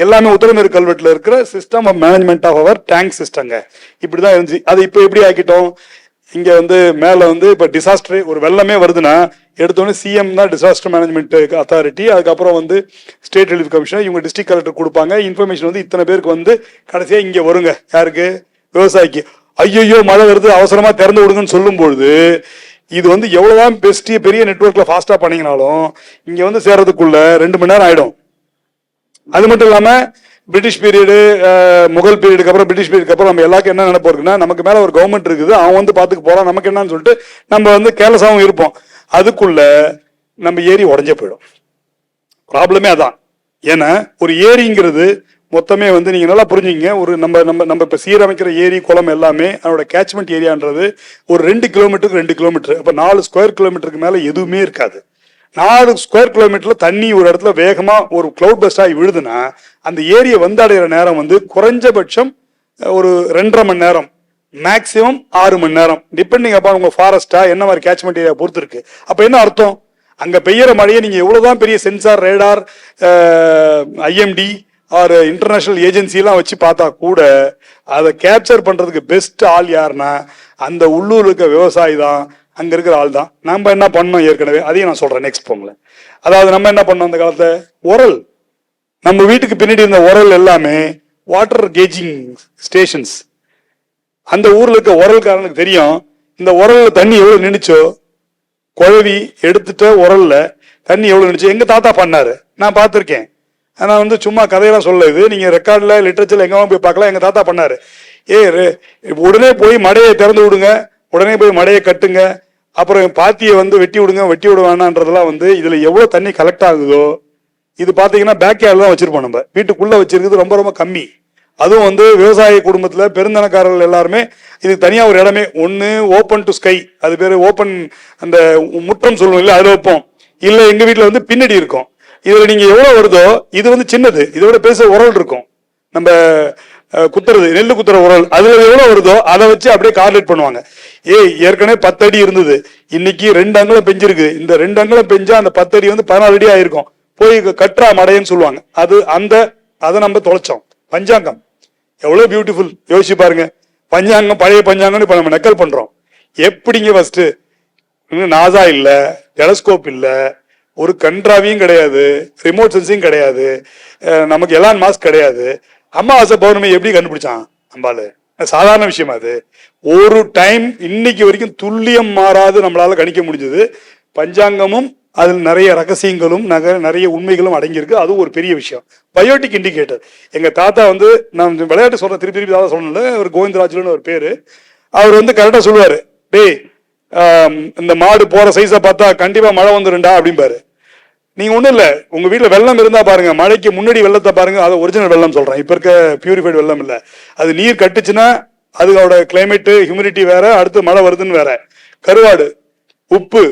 எல்லாமே உத்தரமேரு கல்வெட்டுல இருக்கிற system of management of our tank சிஸ்டங்க. இப்படிதான் இருந்துச்சு. அது இப்போ எப்படி ஆக்கிட்டோம்? இங்க வந்து மேல வந்து இப்ப டிசாஸ்டர், ஒரு வெள்ளமே வருதுன்னா எடுத்தோடனே சிஎம் தான் டிசாஸ்டர் மேனேஜ்மெண்ட் அத்தாரிட்டி, அதுக்கப்புறம் வந்து ஸ்டேட் ரிலீஃப் கமிஷனர், இவங்க டிஸ்ட்ரிக்ட் கலெக்டர் கொடுப்பாங்க. இன்ஃபர்மேஷன் வந்து இத்தனை பேருக்கு வந்து கடைசியா இங்க வருங்க. யாருக்கு? விவசாயிக்கு. ஐயோ மழை வருது, அவசரமா திறந்து விடுங்கன்னு சொல்லும் பொழுது இது வந்து எவ்வளவுதான் பெஸ்ட் பெரிய நெட்வொர்க்ல ஃபாஸ்டா பண்ணீங்கனாலும் இங்க வந்து சேர்றதுக்குள்ள 2 மணி நேரம் ஆயிடும். அது மட்டும் இல்லாம பிரிட்டிஷ் பீரியடு, முகல் பீரியடுக்கு அப்புறம் பிரிட்டிஷ் பீரியடுக்கு அப்புறம் நம்ம எல்லாருக்கும் என்ன நினைப்போம் இருக்குன்னா, நமக்கு மேல ஒரு கவர்மெண்ட் இருக்குது, அவன் வந்து பாத்துக்கு போறான், நமக்கு என்னன்னு சொல்லிட்டு நம்ம வந்து கேர்லெஸ்ஸாவும் இருப்போம். அதுக்குள்ள நம்ம ஏரி உடஞ்சே போயிடும். ப்ராப்ளமே அதான். ஏன்னா ஒரு ஏரிங்கிறது மொத்தமே வந்து நீங்க நல்லா புரிஞ்சுங்க, ஒரு நம்ம இப்ப சீரமைக்கிற ஏரி குளம் எல்லாமே அதோட கேட்ச்மெண்ட் ஏரியான்றது ஒரு 2 கிலோமீட்டருக்கு 2 கிலோமீட்டர், அப்ப 4 ஸ்கொயர் கிலோமீட்டருக்கு மேல எதுவுமே இருக்காது. 4 ஸ்கொயர் கிலோமீட்டர்ல தண்ணி ஒரு இடத்துல வேகமா ஒரு கிளவுட் பஸ்ட் ஆகி விழுதுன்னா அந்த ஏரியை வந்தடைகிற நேரம் வந்து குறைஞ்சபட்சம் ஒரு 2.5 மணி நேரம், மேக்சிமம் 6 மணி நேரம், டிபெண்டிங் அப்பா உங்க ஃபாரஸ்டா என்ன மாதிரி கேட்ச்மெண்ட் ஏரியா பொறுத்து இருக்கு. அப்ப என்ன அர்த்தம்? அங்க பெய்யற மழையை நீங்க எவ்வளவுதான் பெரிய sensor, radar, IMD or international agency எல்லாம் வச்சு பார்த்தா கூட அதை கேப்சர் பண்றதுக்கு பெஸ்ட் ஆள் யாருன்னா அந்த உள்ளூர் இருக்க விவசாயி தான், அங்க இருக்கிற ஆள் தான். நம்ம என்ன பண்ணோம் ஏற்கனவே, அதையும் நான் சொல்றேன் நெக்ஸ்ட் போங்கல. அதாவது நம்ம என்ன பண்ணோம் அந்த காலத்துல, உரல், நம்ம வீட்டுக்கு பின்னாடி இருந்த உரல் எல்லாமே வாட்டர் கேஜிங் ஸ்டேஷன்ஸ். அந்த ஊர்ல இருக்க உரல்காரனுக்கு தெரியும் இந்த உரல்ல தண்ணி எவ்வளவு நின்னுச்சோ, குழவி எடுத்துட்ட உரல்ல தண்ணி எவ்வளவு நின்னுச்சு. எங்க தாத்தா பண்ணாரு, நான் பார்த்திருக்கேன். ஆனா வந்து சும்மா கதையெல்லாம் சொல்ல, இது நீங்க ரெக்கார்ட்ல லிட்டரேச்சர்ல எங்க போய் பார்க்கலாம். எங்க தாத்தா பண்ணாரு. உடனே போய் மடையை திறந்து விடுங்க, உடனே போய் மடையை கட்டுங்க, அப்புறம் பாத்தியை வந்து வெட்டி விடுங்க, வெட்டி விட வேணான்றதெல்லாம் வந்து இதுல எவ்வளவு தண்ணி கலெக்ட் ஆகுதோ, இது பாத்தீங்கன்னா பேக் யார்டு தான் வச்சிருப்போம். நம்ம வீட்டுக்குள்ள வச்சிருக்கிறது ரொம்ப ரொம்ப கம்மி. அதுவும் வந்து விவசாய குடும்பத்துல பெருந்தனக்காரர்கள் எல்லாருமே இதுக்கு தனியா ஒரு இடமே ஒண்ணு ஓப்பன் டு ஸ்கை, அது பேரு ஓப்பன், அந்த முற்றம் சொல்லுவோம் இல்ல, அதுல வைப்போம். இல்ல எங்க வீட்டுல வந்து பின்னாடி இருக்கும். இதுல நீங்க எவ்வளவு வருதோ, இது வந்து சின்னது, இதோட பெருசா உரல் இருக்கும், நம்ம குத்துறது நெல்லு குத்துற உரல், அதுல எவ்வளவு வருதோ அதை வச்சு அப்படியே கால்குலேட் பண்ணுவாங்க. ஏற்கனவே 10 அடி இருந்தது, இன்னைக்கு 2 அங்குலம் பெஞ்சிருக்கு, இந்த 2 அங்குலம் பெஞ்சா அந்த 10 அடி வந்து 14 அடி ஆயிருக்கும், போய் கட்டுறா மடையன்னு சொல்லுவாங்க. அதை நம்ம தொலைச்சோம். பஞ்சாங்கம் எவ்வளவு பியூட்டிஃபுல், யோசிச்சு பாருங்க. பஞ்சாங்கம், பழைய பஞ்சாங்கம்னு இப்ப நம்ம நக்கல் பண்றோம். எப்படிங்க ஃபர்ஸ்ட் நாசா இல்ல, டெலஸ்கோப் இல்ல, ஒரு கண்ட்ராவியும் கிடையாது, ரிமோட் சென்சிங் கிடையாது, நமக்கு எலான் மாஸ்க் கிடையாது. அமாவாசை பௌர்ணமி எப்படி கண்டுபிடிச்சான் அம்பாலு? சாதாரண விஷயம் அது. ஒரு டைம் இன்னைக்கு வரைக்கும் துல்லியம் மாறாது நம்மளால கணிக்க முடிஞ்சது. பஞ்சாங்கமும் அதில் நிறைய ரகசியங்களும் நிறைய உண்மைகளும் அடங்கியிருக்கு. அது ஒரு பெரிய விஷயம். பயோட்டிக் இண்டிகேட்டர், எங்க தாத்தா வந்து, நான் விளையாட்டு சொல்ற திருப்பி தாத்தா சொல்லல, ஒரு கோவிந்தராஜுன்னு ஒரு பேரு, அவர் வந்து கரெக்டா சொல்லுவாரு, டேய் இந்த மாடு போற சைஸை பார்த்தா கண்டிப்பா மழை வந்துருண்டா அப்படிம்பாரு. நீங்க ஒண்ணும் இல்ல, உங்க வீட்டுல வெள்ளம் இருந்தா பாருங்க, மழைக்கு முன்னாடி வெள்ளத்தை பாருங்க, அது ஒரிஜினல் வெள்ளம் சொல்றேன், இப்ப இருக்க பியூரிஃபைடு வெள்ளம் இல்ல. அது நீர் கட்டுச்சுன்னா அதோட கிளைமேட் ஹியூமிடிட்டி வேற, அடுத்து மழை வருதுன்னு வேற. கருவாடு, உப்பு,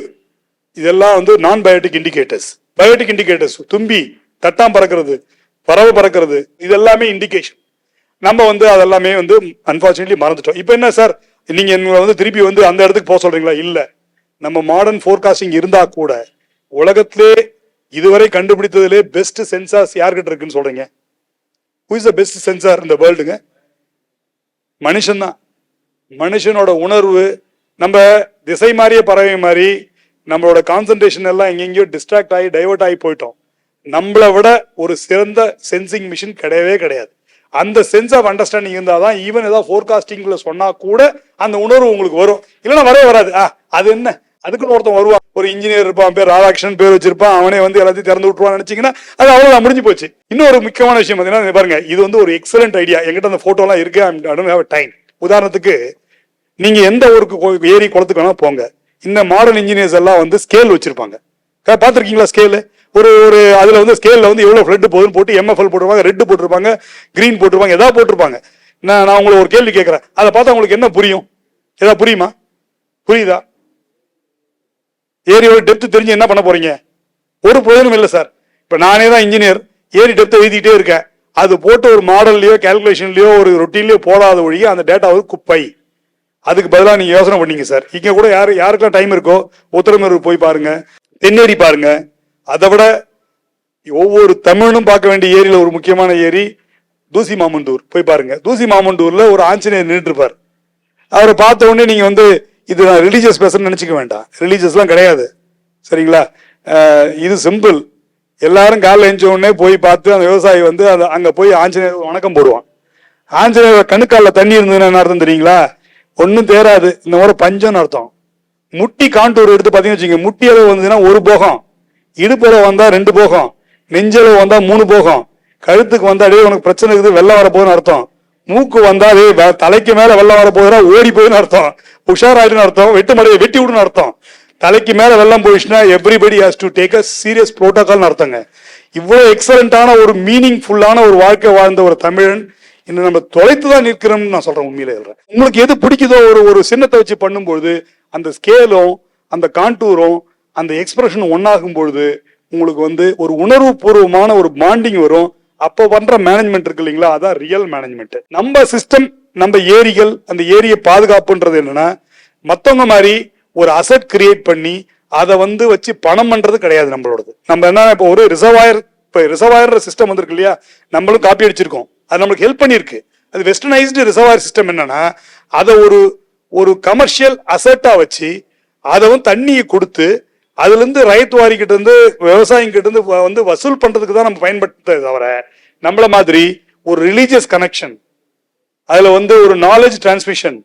இதெல்லாம் வந்து நான் பயோட்டிக் இண்டிகேட்டர்ஸ். பயோட்டிக் இண்டிகேட்டர்ஸ், தும்பி, தட்டாம் பறக்கிறது, பறவை பறக்கிறது, இது எல்லாமே இண்டிகேஷன். நம்ம வந்து அதெல்லாமே வந்து அன்பார்ச்சுனேட்லி மறந்துட்டோம். இப்ப என்ன சார், நீங்க வந்து திருப்பி வந்து அந்த இடத்துக்கு போக சொல்றீங்களா? இல்ல, நம்ம மாடர்ன் ஃபோர்காஸ்டிங் இருந்தா கூட உலகத்திலே இதுவரை கண்டுபிடித்ததிலே பெஸ்ட் சென்சார்ஸ் யார்கிட்ட இருக்குன்னு சொல்றீங்க? Who is the best sensor இந்த வேர்ல்டுங்க? மனுஷன் தான். மனுஷனோட உணர்வு, நம்ம திசை மாறிய பறவை மாதிரி நம்மளோட கான்சன்ட்ரேஷன் எல்லாம் எங்கெங்கயோ டிஸ்ட்ராக்ட் ஆகி டைவர்ட் ஆகி போயிட்டோம். நம்மளை விட ஒரு சிறந்த சென்சிங் மிஷின் கிடையவே கிடையாது. அந்த சென்ஸ் ஆஃப் அண்டர்ஸ்டாண்டிங் இருந்தாதான் ஈவன் ஏதாவது ஃபோர்காஸ்டிங்ல சொன்னா கூட அந்த உணர்வு உங்களுக்கு வரும். இல்லைன்னா வரவே வராது. அது என்ன, அதுக்குன்னு ஒருத்தன் வருவான், ஒரு இன்ஜினியர் இருப்பான், பேர் ராதாகிருஷ்ணன் பேர் வச்சிருப்பான், அவனே வந்து எல்லாத்தையும் திறந்து விட்டுருவான்னு நினைச்சீங்கன்னா அது அவ்வளவுதான், முடிஞ்சு போச்சு. இன்னொரு முக்கியமான விஷயம் பார்த்தீங்கன்னா பாருங்க, இது வந்து ஒரு எக்ஸலண்ட் ஐடியா. எங்கிட்ட அந்த போட்டோ எல்லாம் இருக்கு, ஐ டோன்ட் ஹேவ் டைம். உதாரணத்துக்கு நீங்க எந்த ஊருக்கு ஏரி குளத்துக்கு வேணா போங்க, இந்த மாடர்ன் இன்ஜினியர்ஸ் எல்லாம் வந்து ஸ்கேல் வச்சிருப்பாங்க. பார்த்துருக்கீங்களா ஸ்கேலு? ஒரு அதுல வந்து ஸ்கேல்ல வந்து எவ்வளவு ஃபிளட் போகுதுன்னு போட்டு MFL போட்டிருப்பாங்க, ரெட் போட்டிருப்பாங்க, கிரீன் போட்டிருப்பாங்க, ஏதாவது போட்டிருப்பாங்க. நான் உங்களை ஒரு கேள்வி கேட்கறேன், அதை பார்த்தா உங்களுக்கு என்ன புரியும்? ஏதாவது புரியுமா? புரியுதா? ஏரியோட டெப்த் தெரிஞ்சு என்ன பண்ண போறீங்க? ஒரு பிரயோஜனம் இல்லை சார். இப்ப நானே தான் இன்ஜினியர், ஏரி டெப்த் எழுதிட்டே இருக்கேன். அது போட்டு ஒரு மாடல்லையோ கால்குலேஷன்லயோ ஒரு ரொட்டீன்லயோ போடாத ஒழிய அந்த டேட்டாவது குப்பை. அதுக்கு பதிலாக நீங்க யோசனை பண்ணீங்க சார். இங்க கூட யாருக்கெல்லாம் டைம் இருக்கோ உத்தரமேரூர் போய் பாருங்க, தென்னேரி பாருங்க. அதை விட ஒவ்வொரு தமிழனும் பார்க்க வேண்டிய ஏரியில ஒரு முக்கியமான ஏரி தூசி மாமண்டூர் போய் பாருங்க. தூசி மாமண்டூர்ல ஒரு ஆஞ்சநேயர் நின்றுட்டு இருப்பார். அவரை பார்த்த உடனே நீங்க வந்து இது நான் ரிலீஜியஸ் பேசணும்னு நினைச்சுக்க வேண்டாம், ரிலீஜியஸ்லாம் கிடையாது, சரிங்களா? இது சிம்பிள். எல்லாரும் காலைல எழுந்த உடனே போய் பார்த்து அந்த விவசாயி வந்து அங்க போய் ஆஞ்சநேயர் வணக்கம் போடுவான். ஆஞ்சநேயர் கணுக்கால தண்ணி இருந்ததுன்னு என்ன அர்த்தம் தெரியுங்களா? ஒன்னும் தேராது, இந்த முறை பஞ்சம்னு அர்த்தம். முட்டி காண்டூர் எடுத்து பாத்தீங்கன்னு வச்சுக்கோங்க, முட்டி அளவு வந்ததுன்னா 1 போகம், இடுப்பளவு வந்தா 2 போகம், நெஞ்சளவு வந்தா 3 போகம், கழுத்துக்கு வந்தா அடே உனக்கு பிரச்சனை இருக்குது வெள்ளம் வரப்போகுதுன்னு அர்த்தம், மூக்கு வந்தா தலைக்கு மேல வெள்ளம் வரப்போகுதுன்னா ஓடி போகுதுன்னு அர்த்தம், உஷாராயிடுன்னு அர்த்தம், வெட்டு மடையை வெட்டி விடுன்னு அர்த்தம். தலைக்கு மேல வெள்ளம் போயிடுச்சுன்னா everybody has to take a serious புரோட்டோகால்னு அர்த்தங்க. இவ்வளவு எக்ஸலண்டான ஒரு மீனிங்ஃபுல்லான ஒரு வாழ்க்கை வாழ்ந்த ஒரு தமிழன் இன்னும் நம்ம தொலைத்துதான் நிற்கிறோம்னு நான் சொல்றேன். உண்மையிலே சொல்றேன். உங்களுக்கு எது பிடிக்குதோ ஒரு சின்னத்தை வச்சு பண்ணும்போது அந்த ஸ்கேலும் அந்த கான்டூரும் அந்த எக்ஸ்பிரஷனும் ஒன்னாகும் பொழுது உங்களுக்கு வந்து ஒரு உணர்வு பூர்வமான ஒரு பாண்டிங் வரும். அப்போ பண்ற மேனேஜ்மெண்ட் இருக்கு இல்லைங்களா, அதான் ரியல் மேனேஜ்மெண்ட். நம்ம சிஸ்டம், நம்ம ஏரிகள், அந்த ஏரியை பாதுகாப்புன்றது என்னன்னா மத்தவங்க மாதிரி ஒரு அசெட் கிரியேட் பண்ணி அதை வந்து வச்சு பணம் பண்றது கிடையாது நம்மளோடது. நம்ம என்ன இப்போ ஒரு ரிசர்வாயர் சிஸ்டம் வந்திருக்கு இல்லையா, நம்மளும் காப்பி அடிச்சிருக்கோம், அது நம்மளுக்கு ஹெல்ப் பண்ணிருக்கு. அது வெஸ்டர்னைஸ்டு ரிசர்வாயர் சிஸ்டம் என்னன்னா அதை ஒரு கமர்ஷியல் அசெட்டா வச்சு அதை வந்து தண்ணியை கொடுத்து அதுல இருந்து ரைத் வாரி கிட்ட இருந்து விவசாயிங்க கிட்ட இருந்து வந்து வசூல் பண்றதுக்கு தான் நம்ம பயன்படுத்த தவிர நம்மள மாதிரி ஒரு ரிலீஜியஸ் கனெக்ஷன், அதுல வந்து ஒரு நாலேஜ் டிரான்ஸ்மிஷன்,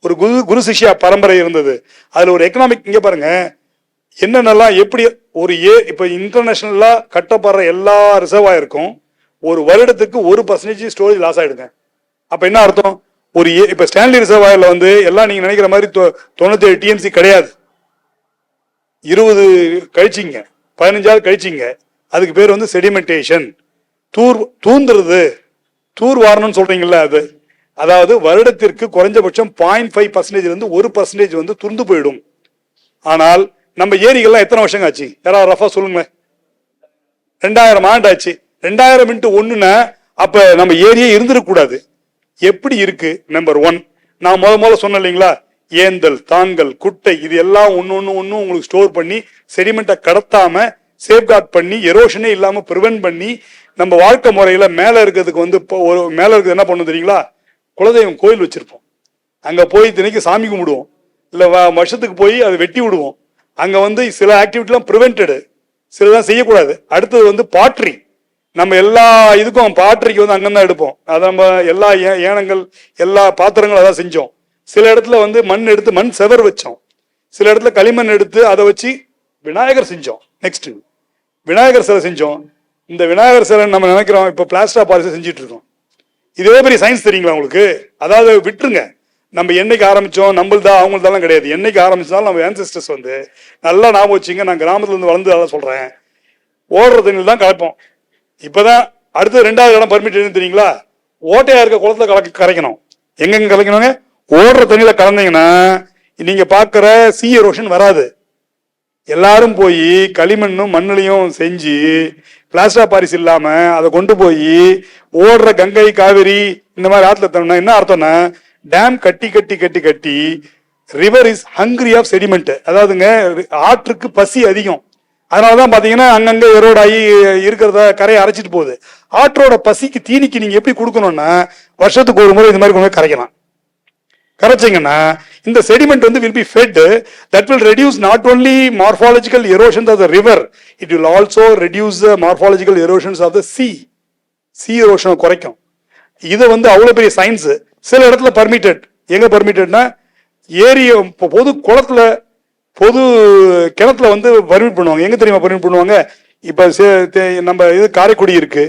ஒரு குரு சிஷ்யா பரம்பரை இருந்தது. அதுல ஒரு எக்கனாமிக், இங்க பாருங்க என்னென்னலாம் எப்படி ஒரு இப்ப இன்டர்நேஷனலா கட்டப்படுற எல்லா ரிசர்வாயிருக்கும் ஒரு வருடத்துக்கு 1% ஸ்டோரேஜ் லாஸ் ஆயிடுங்க. அப்ப என்ன அர்த்தம்? இப்ப ஸ்டான்லி ரிசர்வாயர்ல வந்து எல்லாம் நீங்க நினைக்கிற மாதிரி 97 TMC கிடையாது, 20 கழிச்சிங்க, 15 கழிச்சிங்க. அதுக்கு பேர் வந்து செடிமெண்டேஷன், தூந்துறது, தூர் வாரணும்னு சொல்றீங்கல்ல அது. அதாவது வருடத்திற்கு குறைஞ்சபட்சம் 0.5% இருந்து 1% வந்து துர்ந்து போயிடும். ஆனால் நம்ம ஏரிகள்லாம் எத்தனை வருஷம் ஆச்சு? யாராவது ரஃபா சொல்லுங்க. 2000 ஆண்டு ஆச்சு. 2000 × 1ன்னா அப்ப நம்ம ஏரியே இருந்துடக்கூடாது. எப்படி இருக்கு? நம்பர் 1, நான் முதல்ல சொன்னேன் இல்லைங்களா, ஏந்தல், தாங்கல், குட்டை, இது எல்லாம் ஒன்னு உங்களுக்கு ஸ்டோர் பண்ணி செடிமெண்ட்டை கடத்தாம சேஃப்கார்ட் பண்ணி எரோஷனே இல்லாம ப்ரிவென்ட் பண்ணி நம்ம வாழ்க்கை முறையில மேல இருக்கிறதுக்கு வந்து மேல இருக்கிறது என்ன பண்ணும் தெரியுங்களா? குலதெய்வம் கோயில் வச்சிருப்போம், அங்க போய் தினைக்கு சாமி கும்பிடுவோம், இல்ல வருஷத்துக்கு போய் அதை வெட்டி விடுவோம். அங்க வந்து சில ஆக்டிவிட்டிலாம் ப்ரிவென்டடு, சிலதான் செய்யக்கூடாது. அடுத்தது வந்து பாட்ரி, நம்ம எல்லா இதுக்கும் பாட்ரிக்கு வந்து அங்கதான் எடுப்போம். அதை நம்ம எல்லா ஏனங்கள் எல்லா பாத்திரங்களும் அதான் செஞ்சோம். சில இடத்துல வந்து மண் எடுத்து மண் செவர் வச்சோம், சில இடத்துல களிமண் எடுத்து அதை வச்சு விநாயகர் செஞ்சோம். நெக்ஸ்ட் விநாயகர் சிலை செஞ்சோம். இந்த விநாயகர் சிலை நம்ம நினைக்கிறோம் இப்ப பிளாஸ்டர் ஆஃப் பாரிஸ் செஞ்சுட்டு இருக்கோம். இதே பெரிய சயின்ஸ் தெரியுங்களா உங்களுக்கு? அதாவது விட்டுருங்க, நம்ம என்னைக்கு ஆரம்பிச்சோம், நம்மள்தா அவங்கள்தான் கிடையாது. என்னைக்கு ஆரம்பிச்சாலும் நம்ம ஆன்செஸ்டர்ஸ் வந்து நல்லா ஞாபகம் வச்சுங்க. நான் கிராமத்துல இருந்து வளர்ந்து அதான் சொல்றேன், ஓடுற தண்ணியில் தான் கலப்போம். இப்பதான் அடுத்து 2வது இடம் பர்மிட் தெரியுங்களா? ஓட்டையா இருக்க குளத்துல கரைக்கணும். எங்கெங்க கலைக்கணுங்க? ஓடுற தண்ணியில கலந்தீங்கன்னா நீங்க பாக்குற சி எரோஷன் வராது. எல்லாரும் போய் களிமண்ணும் மண்ணிலையும் செஞ்சு பிளாஸ்டர் ஆஃப் பாரிஸ் இல்லாம அதை கொண்டு போய் ஓடுற கங்கை, காவிரி இந்த மாதிரி ஆத்துல தரணும். என்ன அர்த்தம்னா டேம் கட்டி கட்டி கட்டி கட்டி river is hungry of sediment. அதாவதுங்க ஆற்றுக்கு பசி அதிகம். அதனாலதான் பாத்தீங்கன்னா அங்கங்க எரோட் ஆகி இருக்கிறத கரையை அரைச்சிட்டு போகுது. ஆற்றோட பசிக்கு தீனிக்கு நீங்க எப்படி கொடுக்கணும்னா வருஷத்துக்கு ஒரு முறை இந்த மாதிரி கொண்டு போய் கரைக்கலாம். கரைச்சிங்கன்னா இந்த செடிமெண்ட் வந்து will be fed, that will reduce not only morphological erosions of the river, it will also reduce the morphological erosions of the sea erosion குறைக்கும். இது வந்து அவ்வளவு பெரிய சயின்ஸ். சில இடத்துல பர்மிட்டட். எங்க பர்மிட்டட்னா ஏரி பொது குளத்துல பொது கிணத்துல வந்து பர்மிட் பண்ணுவாங்க. எங்க தெரியுமா பர்மிட் பண்ணுவாங்க? இப்ப நம்ம இது காரைக்குடி இருக்கு,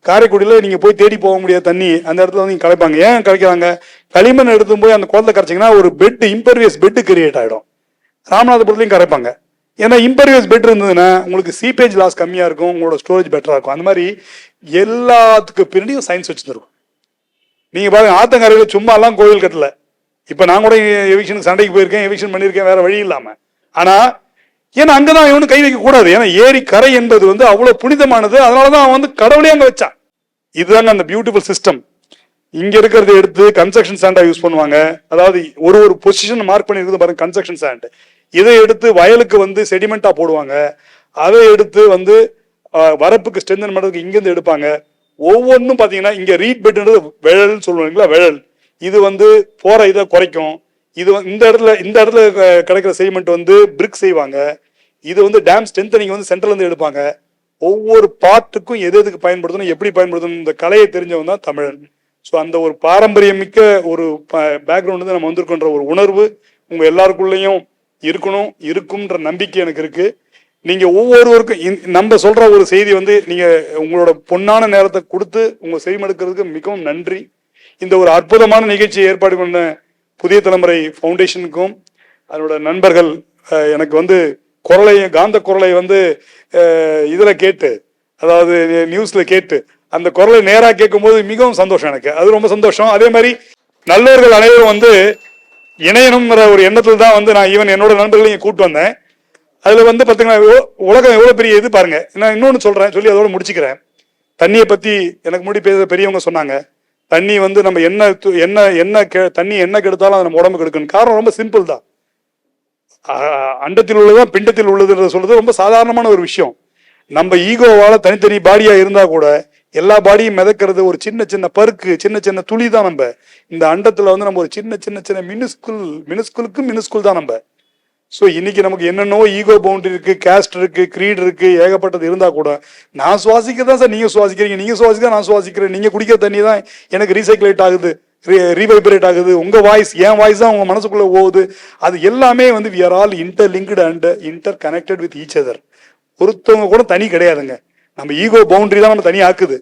காரைக்குடியில நீங்க போய் தேடி போக முடியாத தண்ணி அந்த இடத்துல வந்து கலைப்பாங்க. ஏன் கலைக்கிறாங்க? களிமண் எடுத்து போய் அந்த குளத்துல கரைச்சிங்கன்னா ஒரு பெட், இம்பர்வியஸ் பெட் கிரியேட் ஆயிடும். ராமநாதபுரத்துலையும் கரைப்பாங்க. ஏன்னா இம்பர்வியஸ் பெட் இருந்ததுன்னா உங்களுக்கு சீப்பேஜ் லாஸ் கம்மியா இருக்கும், உங்களோட ஸ்டோரேஜ் பெட்டரா இருக்கும். அந்த மாதிரி எல்லாத்துக்கு பின்னாடியும் சயின்ஸ் வச்சிருக்கும். நீங்க பாருங்க, ஆத்தங்கரையில சும்மா எல்லாம் கோவில் கட்டல. இப்ப நான் கூட எவிக்ஷனுக்கு சண்டைக்கு போயிருக்கேன், எவிக்ஷன் பண்ணிருக்கேன் வேற வழி இல்லாம. ஆனா ஏன்னா அங்கதான் இவனு கை வைக்க கூடாது. ஏன்னா ஏரி கரை என்பது வந்து அவ்வளவு புனிதமானது. அதனாலதான் அவன் வந்து கடவுளே அங்க வச்சான். இதுதாங்க அந்த பியூட்டிஃபுல் சிஸ்டம். இங்க இருக்கிறத எடுத்து கன்ஸ்ட்ரக்ஷன் சாண்டா யூஸ் பண்ணுவாங்க. அதாவது ஒரு பொசிஷன் மார்க் பண்ணி இருக்குது பாருங்க, கன்ஸ்ட்ரக்ஷன் சாண்ட். இதை எடுத்து வயலுக்கு வந்து செடிமெண்டா போடுவாங்க. அதை எடுத்து வந்து வரப்புக்கு ஸ்ட்ரென்தன் பண்றதுக்கு இங்க இருந்து எடுப்பாங்க. ஒவ்வொன்றும் பாத்தீங்கன்னா இங்க ரீட் பெட்ன்றது வெழல் சொல்லுவாங்களா, வெழல். இது வந்து போற இதை குறைக்கும். இது இந்த இடத்துல கிடைக்கிற செடிமெண்ட் வந்து பிரிக் செய்வாங்க. இது வந்து டேம் ஸ்ட்ரென்தனிங் வந்து சென்ட்ரல் இருந்து எடுப்பாங்க. ஒவ்வொரு பார்ட்டுக்கும் எது எதுக்கு பயன்படுத்தணும், எப்படி பயன்படுத்தணும், இந்த கலையை தெரிஞ்சவன் தான் தமிழன். ஸோ அந்த ஒரு பாரம்பரியமிக்க ஒரு பேக்ரவுண்ட் வந்து நம்ம வந்திருக்கின்ற ஒரு உணர்வு உங்க எல்லாருக்குள்ளேயும் இருக்கும்ன்ற நம்பிக்கை எனக்கு இருக்கு. நீங்க ஒவ்வொருவருக்கும் நம்ம சொல்ற ஒரு செய்தி வந்து நீங்க உங்களோட பொன்னான நேரத்தை கொடுத்து உங்க செய்மடுக்கிறதுக்கு மிகவும் நன்றி. இந்த ஒரு அற்புதமான நிகழ்ச்சியை ஏற்பாடு பண்ண புதிய தலைமுறை ஃபவுண்டேஷனுக்கும் அதனோட நண்பர்கள் எனக்கு வந்து காந்த குரலை வந்து இதுல கேட்டு, அதாவது நியூஸ்ல கேட்டு அந்த குரலை நேரா கேட்கும் போது மிகவும் சந்தோஷம் எனக்கு. அது ரொம்ப சந்தோஷம். அதே மாதிரி நல்லவர்கள் அனைவரும் வந்து இணையணுங்கிற ஒரு எண்ணத்துல தான் வந்து நான் ஈவன் என்னோட நண்பர்களையும் கூட்டு வந்தேன். அதுல வந்து பாத்தீங்கன்னா உலகம் எவ்வளவு பெரிய இது பாருங்க. நான் இன்னொன்னு சொல்றேன், சொல்லி அதோட முடிச்சுக்கிறேன். தண்ணியை பத்தி எனக்கு முன்னாடி பேச பெரியவங்க சொன்னாங்க, தண்ணி வந்து நம்ம தண்ணி என்ன கெடுத்தாலும் அது நம்ம உடம்பு கெடுக்கணும். காரணம் ரொம்ப சிம்பிள் தான். அண்டத்தில் உள்ளதான் பிண்டத்தில் உள்ளதுன்ற சொல்றது ரொம்ப சாதாரணமான ஒரு விஷயம். நம்ம ஈகோவால தனித்தனி பாடியா இருந்தா கூட எல்லா பாடியும் மிதக்கிறது ஒரு சின்ன சின்ன பருக்கு, சின்ன சின்ன துளி தான். நம்ம இந்த அண்டத்துல வந்து நம்ம ஒரு சின்ன சின்ன சின்ன மினுஸ்குல் தான் நம்ம. ஸோ இன்னைக்கு நமக்கு என்னென்னோ ஈகோ பவுண்டரி இருக்கு, கேஸ்ட் இருக்கு, கிரீட் இருக்கு, ஏகப்பட்டது இருந்தா கூட நான் சுவாசிக்கிறதான் சார் நீங்க சுவாசிக்கிறீங்க, நீங்க சுவாசிக்க நான் சுவாசிக்கிறேன், நீங்க குடிக்கிற தண்ணி தான் எனக்கு ரீசைக்கிளேட் ஆகுது, ரீவைப்ரேட் ஆகுது, உங்க வாய்ஸ் என் வாய்ஸ் தான் உங்க மனசுக்குள்ள போகுது. அது எல்லாமே வந்து we are all interlinked and interconnected with each other. ஒருத்தவங்க கூட தனி கிடையாதுங்க. நம்ம ஈகோ பவுண்டரி தான் நம்ம தனி ஆக்குது.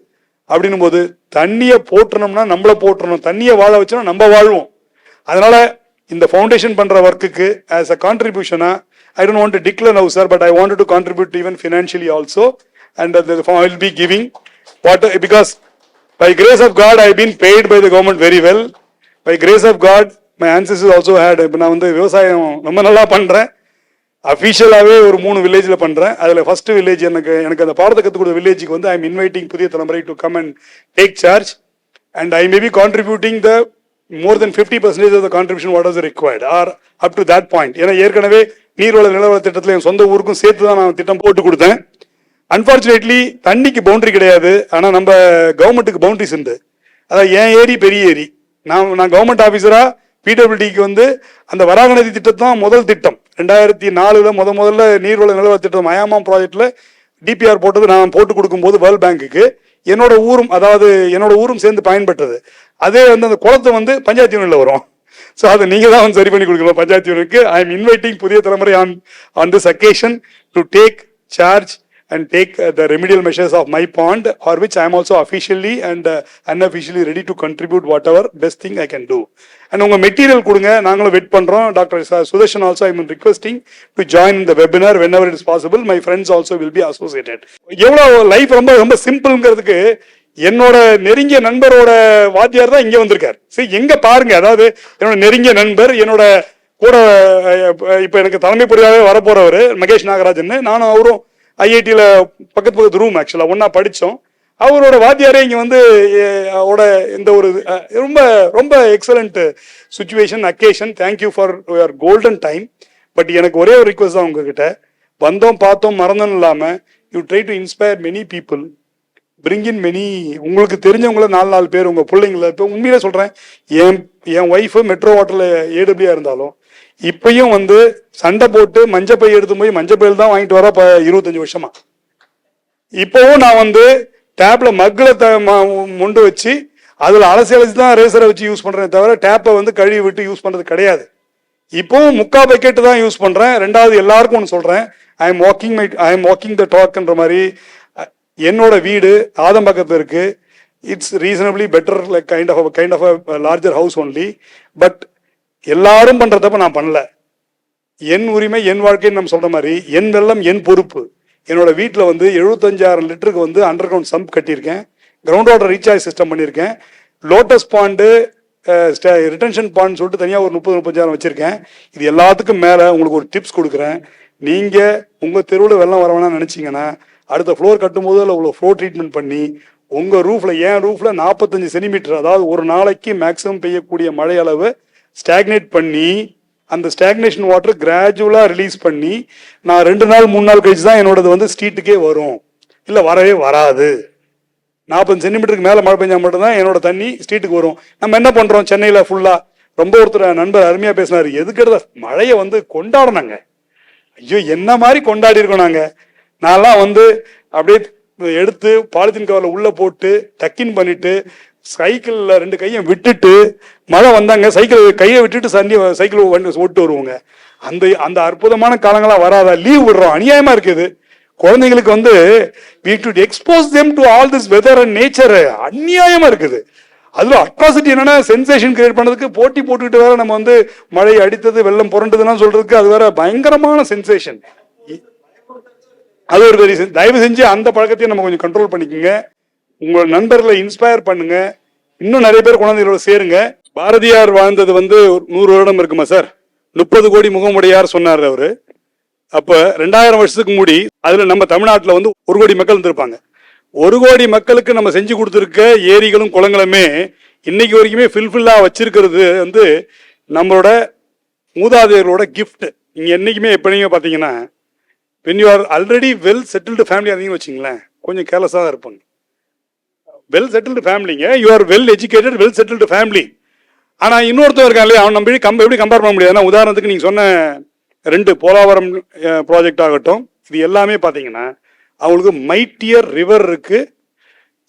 அப்படின்னும் போது தண்ணியை போட்டணும்னா நம்மள போட்டணும், தண்ணியை வாழ வச்சோம்னா நம்ம வாழ்வோம். அதனால இந்த ஃபவுண்டேஷன் பண்ற ஒர்க்குக்கு ஆஸ் அ கான்ட்ரிபியூஷனா I don't want to declare now sir, but I wanted to contribute even financially also, and I will be giving what, because by grace of God I have been paid by the government very well. By grace of God my ancestors also had. இப்போ நான் வந்து விவசாயம் ரொம்ப நல்லா பண்றேன். அஃபிஷியலாகவே ஒரு 3 வில்லேஜ்ல பண்றேன். அதுல ஃபர்ஸ்ட் வில்லேஜ் எனக்கு அந்த பாடத்தை கற்றுக் கொடுத்த வில்லேஜுக்கு வந்து ஐ எம் இன்வைட்டிங் புதிய தலைமுறை to come and take charge, and I may be contributing the more than 50% of the contribution what was required or up to that point. ஏன்னா ஏற்கனவே நீர்வள நிலவர திட்டத்தில் என் சொந்த ஊருக்கும் சேர்த்து தான் நான் திட்டம் போட்டு கொடுத்தேன். அன்பார்ச்சுனேட்லி தண்ணிக்கு பவுண்டரி கிடையாது, ஆனால் நம்ம கவர்மெண்ட்டுக்கு பவுண்டரிஸ் உண்டு. அதாவது என் ஏரி பெரிய ஏரி, நான் கவர்மெண்ட் ஆஃபீஸரா பிடபிள்யூடிக்கு வந்து அந்த வராக நதி திட்டம் தான் முதல் திட்டம். 2004 முதல்ல நீர்வள நிலவர திட்டம் மயாமா ப்ராஜெக்ட்ல டிபிஆர் போட்டது நான் போட்டு கொடுக்கும் போது வேர்ல்ட் பேங்குக்கு என்னோட ஊரும் சேர்ந்து பயன்பட்டது. அதே வந்து அந்த குளத்தை வந்து பஞ்சாயத்து யூனியன்ல வரும். ஸோ அதை நீங்க தான் வந்து சரி பண்ணி கொடுக்கணும் பஞ்சாயத்து யூனியனுக்கு. ஐ எம் இன்வைட்டிங் புதிய தலைமுறை on this occasion to take charge and take the remedial measures of my pond, for which I am also officially and unofficially ready to contribute whatever best thing I can do. And unga material kudunga, naangalum wait pandrom. Dr. Sudarshan also I am requesting to join the webinar whenever it is possible. My friends also will be associated. எவ்வளோ லைஃப் ரொம்ப சிம்பிள்ங்கிறதுக்கு என்னோட நெருங்கிய நண்பரோட வாத்தியார் தான் இங்க வந்திருக்காரு. சரி எங்க பாருங்க, அதாவது என்னோட நெருங்கிய நண்பர், என்னோட கூட இப்ப எனக்கு தலைமை பொறியாளரே வரப்போறவர் மகேஷ் நாகராஜன். நானும் அவரும் ஐஐடியில் பக்கத்து ரூம் ஆக்சுவலாக ஒன்றா படித்தோம். அவரோட வாத்தியாரே இங்கே வந்து அவரோட இந்த ஒரு ரொம்ப ரொம்ப excellent situation occasion. Thank you for your golden time. But எனக்கு ஒரே ஒரு ரிக்வஸ்ட் தான் உங்ககிட்ட, வந்தோம் பார்த்தோம் மறந்தோம் இல்லாமல் you try to inspire many people, bring in many. உங்களுக்கு தெரிஞ்சவங்கள 4 பேர் உங்கள் பிள்ளைங்கள. இப்போ உண்மையிலே சொல்கிறேன், என் ஒய்ஃபு மெட்ரோ வாட்டரில் ஏடபிள்யூஆ இருந்தாலும் இப்பயும் வந்து சண்டை போட்டு மஞ்சப்பை எடுத்து போய் மஞ்சப்பையில் தான் வாங்கிட்டு வர 25 வருஷமா. இப்போவும் நான் வந்து டேப்ல மக்கில் முண்டு வச்சு அதில் அலசி தான் ரேசரை வச்சு யூஸ் பண்ணுறேன் தவிர டேப்பை வந்து கழுவி விட்டு யூஸ் பண்ணுறது கிடையாது. இப்போவும் 3/4 பக்கெட்டு தான் யூஸ் பண்ணுறேன். ரெண்டாவது எல்லாருக்கும் ஒன்று சொல்கிறேன், ஐ எம் வாக்கிங் த டாக்ன்ற மாதிரி. என்னோட வீடு ஆதம்பக்கத்தில் இருக்கு. It's reasonably better, like kind of larger house only. But எல்லாரும் பண்றதப்ப நான் பண்ணல. என் உரிமை என் வாழ்க்கைன்னு நம்ம சொல்ற மாதிரி என் வெள்ளம் என் பொறுப்பு. என்னோட வீட்டில் வந்து 75,000 லிட்டருக்கு வந்து அண்டர் கிரவுண்ட் சம்ப் கட்டியிருக்கேன். கிரவுண்ட் வாட்டர் ரீசார்ஜ் சிஸ்டம் பண்ணியிருக்கேன். லோட்டஸ் பாண்டு ரிட்டன்ஷன் பாண்ட் சொல்லிட்டு தனியாக ஒரு 30-35,000 வச்சிருக்கேன். இது எல்லாத்துக்கும் மேலே உங்களுக்கு ஒரு டிப்ஸ் கொடுக்குறேன். நீங்கள் உங்கள் தெருவில் வெள்ளம் வர வேணாம்னு நினச்சிங்கன்னா அடுத்த ஃப்ளோர் கட்டும்போது அதில் உள்ள ஃப்ளோர் ட்ரீட்மெண்ட் பண்ணி உங்கள் ரூஃபில், என் ரூஃபில் 45 சென்டிமீட்டர், அதாவது ஒரு நாளைக்கு மேக்ஸிமம் பெய்யக்கூடிய மழை அளவு ஸ்டாக்னேட் பண்ணி அந்த ஸ்டாக்னேஷன் வாட்டர் கிராஜுவலாக ரிலீஸ் பண்ணி நான் 2 நாள் 3 நாள் கழிச்சு தான் என்னோடது வந்து ஸ்ட்ரீட்டுக்கே வரும், இல்லை வரவே வராது. 40 சென்டிமீட்டருக்கு மேலே மழை பெஞ்சா மட்டும்தான் என்னோட தண்ணி ஸ்ட்ரீட்டுக்கு வரும். நம்ம என்ன பண்ணுறோம் சென்னையில் ஃபுல்லாக, ரொம்ப ஒருத்தர் நண்பர் அருமையாக பேசினார், எதுக்கு மழையை வந்து கொண்டாடினாங்க. ஐயோ என்ன மாதிரி கொண்டாடி இருக்கோம் நாங்கள். நான்லாம் வந்து அப்படியே எடுத்து பாலித்தீன் கவரில் உள்ளே போட்டு டக்கின் பண்ணிட்டு சைக்கிளில் 2 கையை விட்டுட்டு மழை வந்தாங்க சைக்கிள் கையை விட்டுட்டு சைக்கிள் ஓட்டு வருவோங்க. அந்த அற்புதமான காலங்களாக வராதா? லீவ் விடுறோம், அநியாயமா இருக்குது. குழந்தைங்களுக்கு வந்து we should expose them to all this weather and nature. அநியாயமா இருக்குது. அதுல அட்ராசிட்டி என்னன்னா சென்சேஷன் கிரியேட் பண்ணதுக்கு போட்டி போட்டுக்கிட்டு வேற நம்ம வந்து மழை அடித்தது வெள்ளம் புரண்டதுன்னா சொல்றதுக்கு அது வேற பயங்கரமான சென்சேஷன். அது ஒரு பெரிய தயவு செஞ்சு அந்த பழக்கத்தையும் நம்ம கொஞ்சம் கண்ட்ரோல் பண்ணிக்கோங்க. உங்களோட நண்பர்களை இன்ஸ்பயர் பண்ணுங்க. இன்னும் நிறைய பேர் குழந்தைகளோட சேருங்க. பாரதியார் வாழ்ந்தது வந்து 100 வருடம் இருக்குமா சார்? 30 கோடி முகமுடையார் சொன்னார் அவரு. அப்ப 2000 வருஷத்துக்கு முடி அதுல நம்ம தமிழ்நாட்டில் வந்து 1 கோடி மக்கள் இருந்திருப்பாங்க. 1 கோடி மக்களுக்கு நம்ம செஞ்சு கொடுத்துருக்க ஏரிகளும் குளங்களுமே இன்னைக்கு வரைக்குமே ஃபில்ஃபில்லா வச்சிருக்கிறது வந்து நம்மளோட மூதாதையர்களோட கிஃப்ட். நீங்க என்னைக்குமே எப்படிங்க பாத்தீங்கன்னா when you are already well settled family அதிகம் வச்சுங்களேன் கொஞ்சம் கேர்லெஸ்ஸாக தான் இருப்பாங்க. வெல் செட்டில்டு ஃபேமிலிங்க, you are well educated well settled family. ஆனால் இன்னொருத்தர் இருக்கான் இல்லையா, அவன் நம்ம எப்படி கம்பேர் பண்ண முடியாது. உதாரணத்துக்கு நீங்கள் சொன்ன 2 போலாவரம் ப்ராஜெக்ட் ஆகட்டும், இது எல்லாமே பார்த்தீங்கன்னா அவங்களுக்கு மைட்டியர் ரிவர் இருக்கு,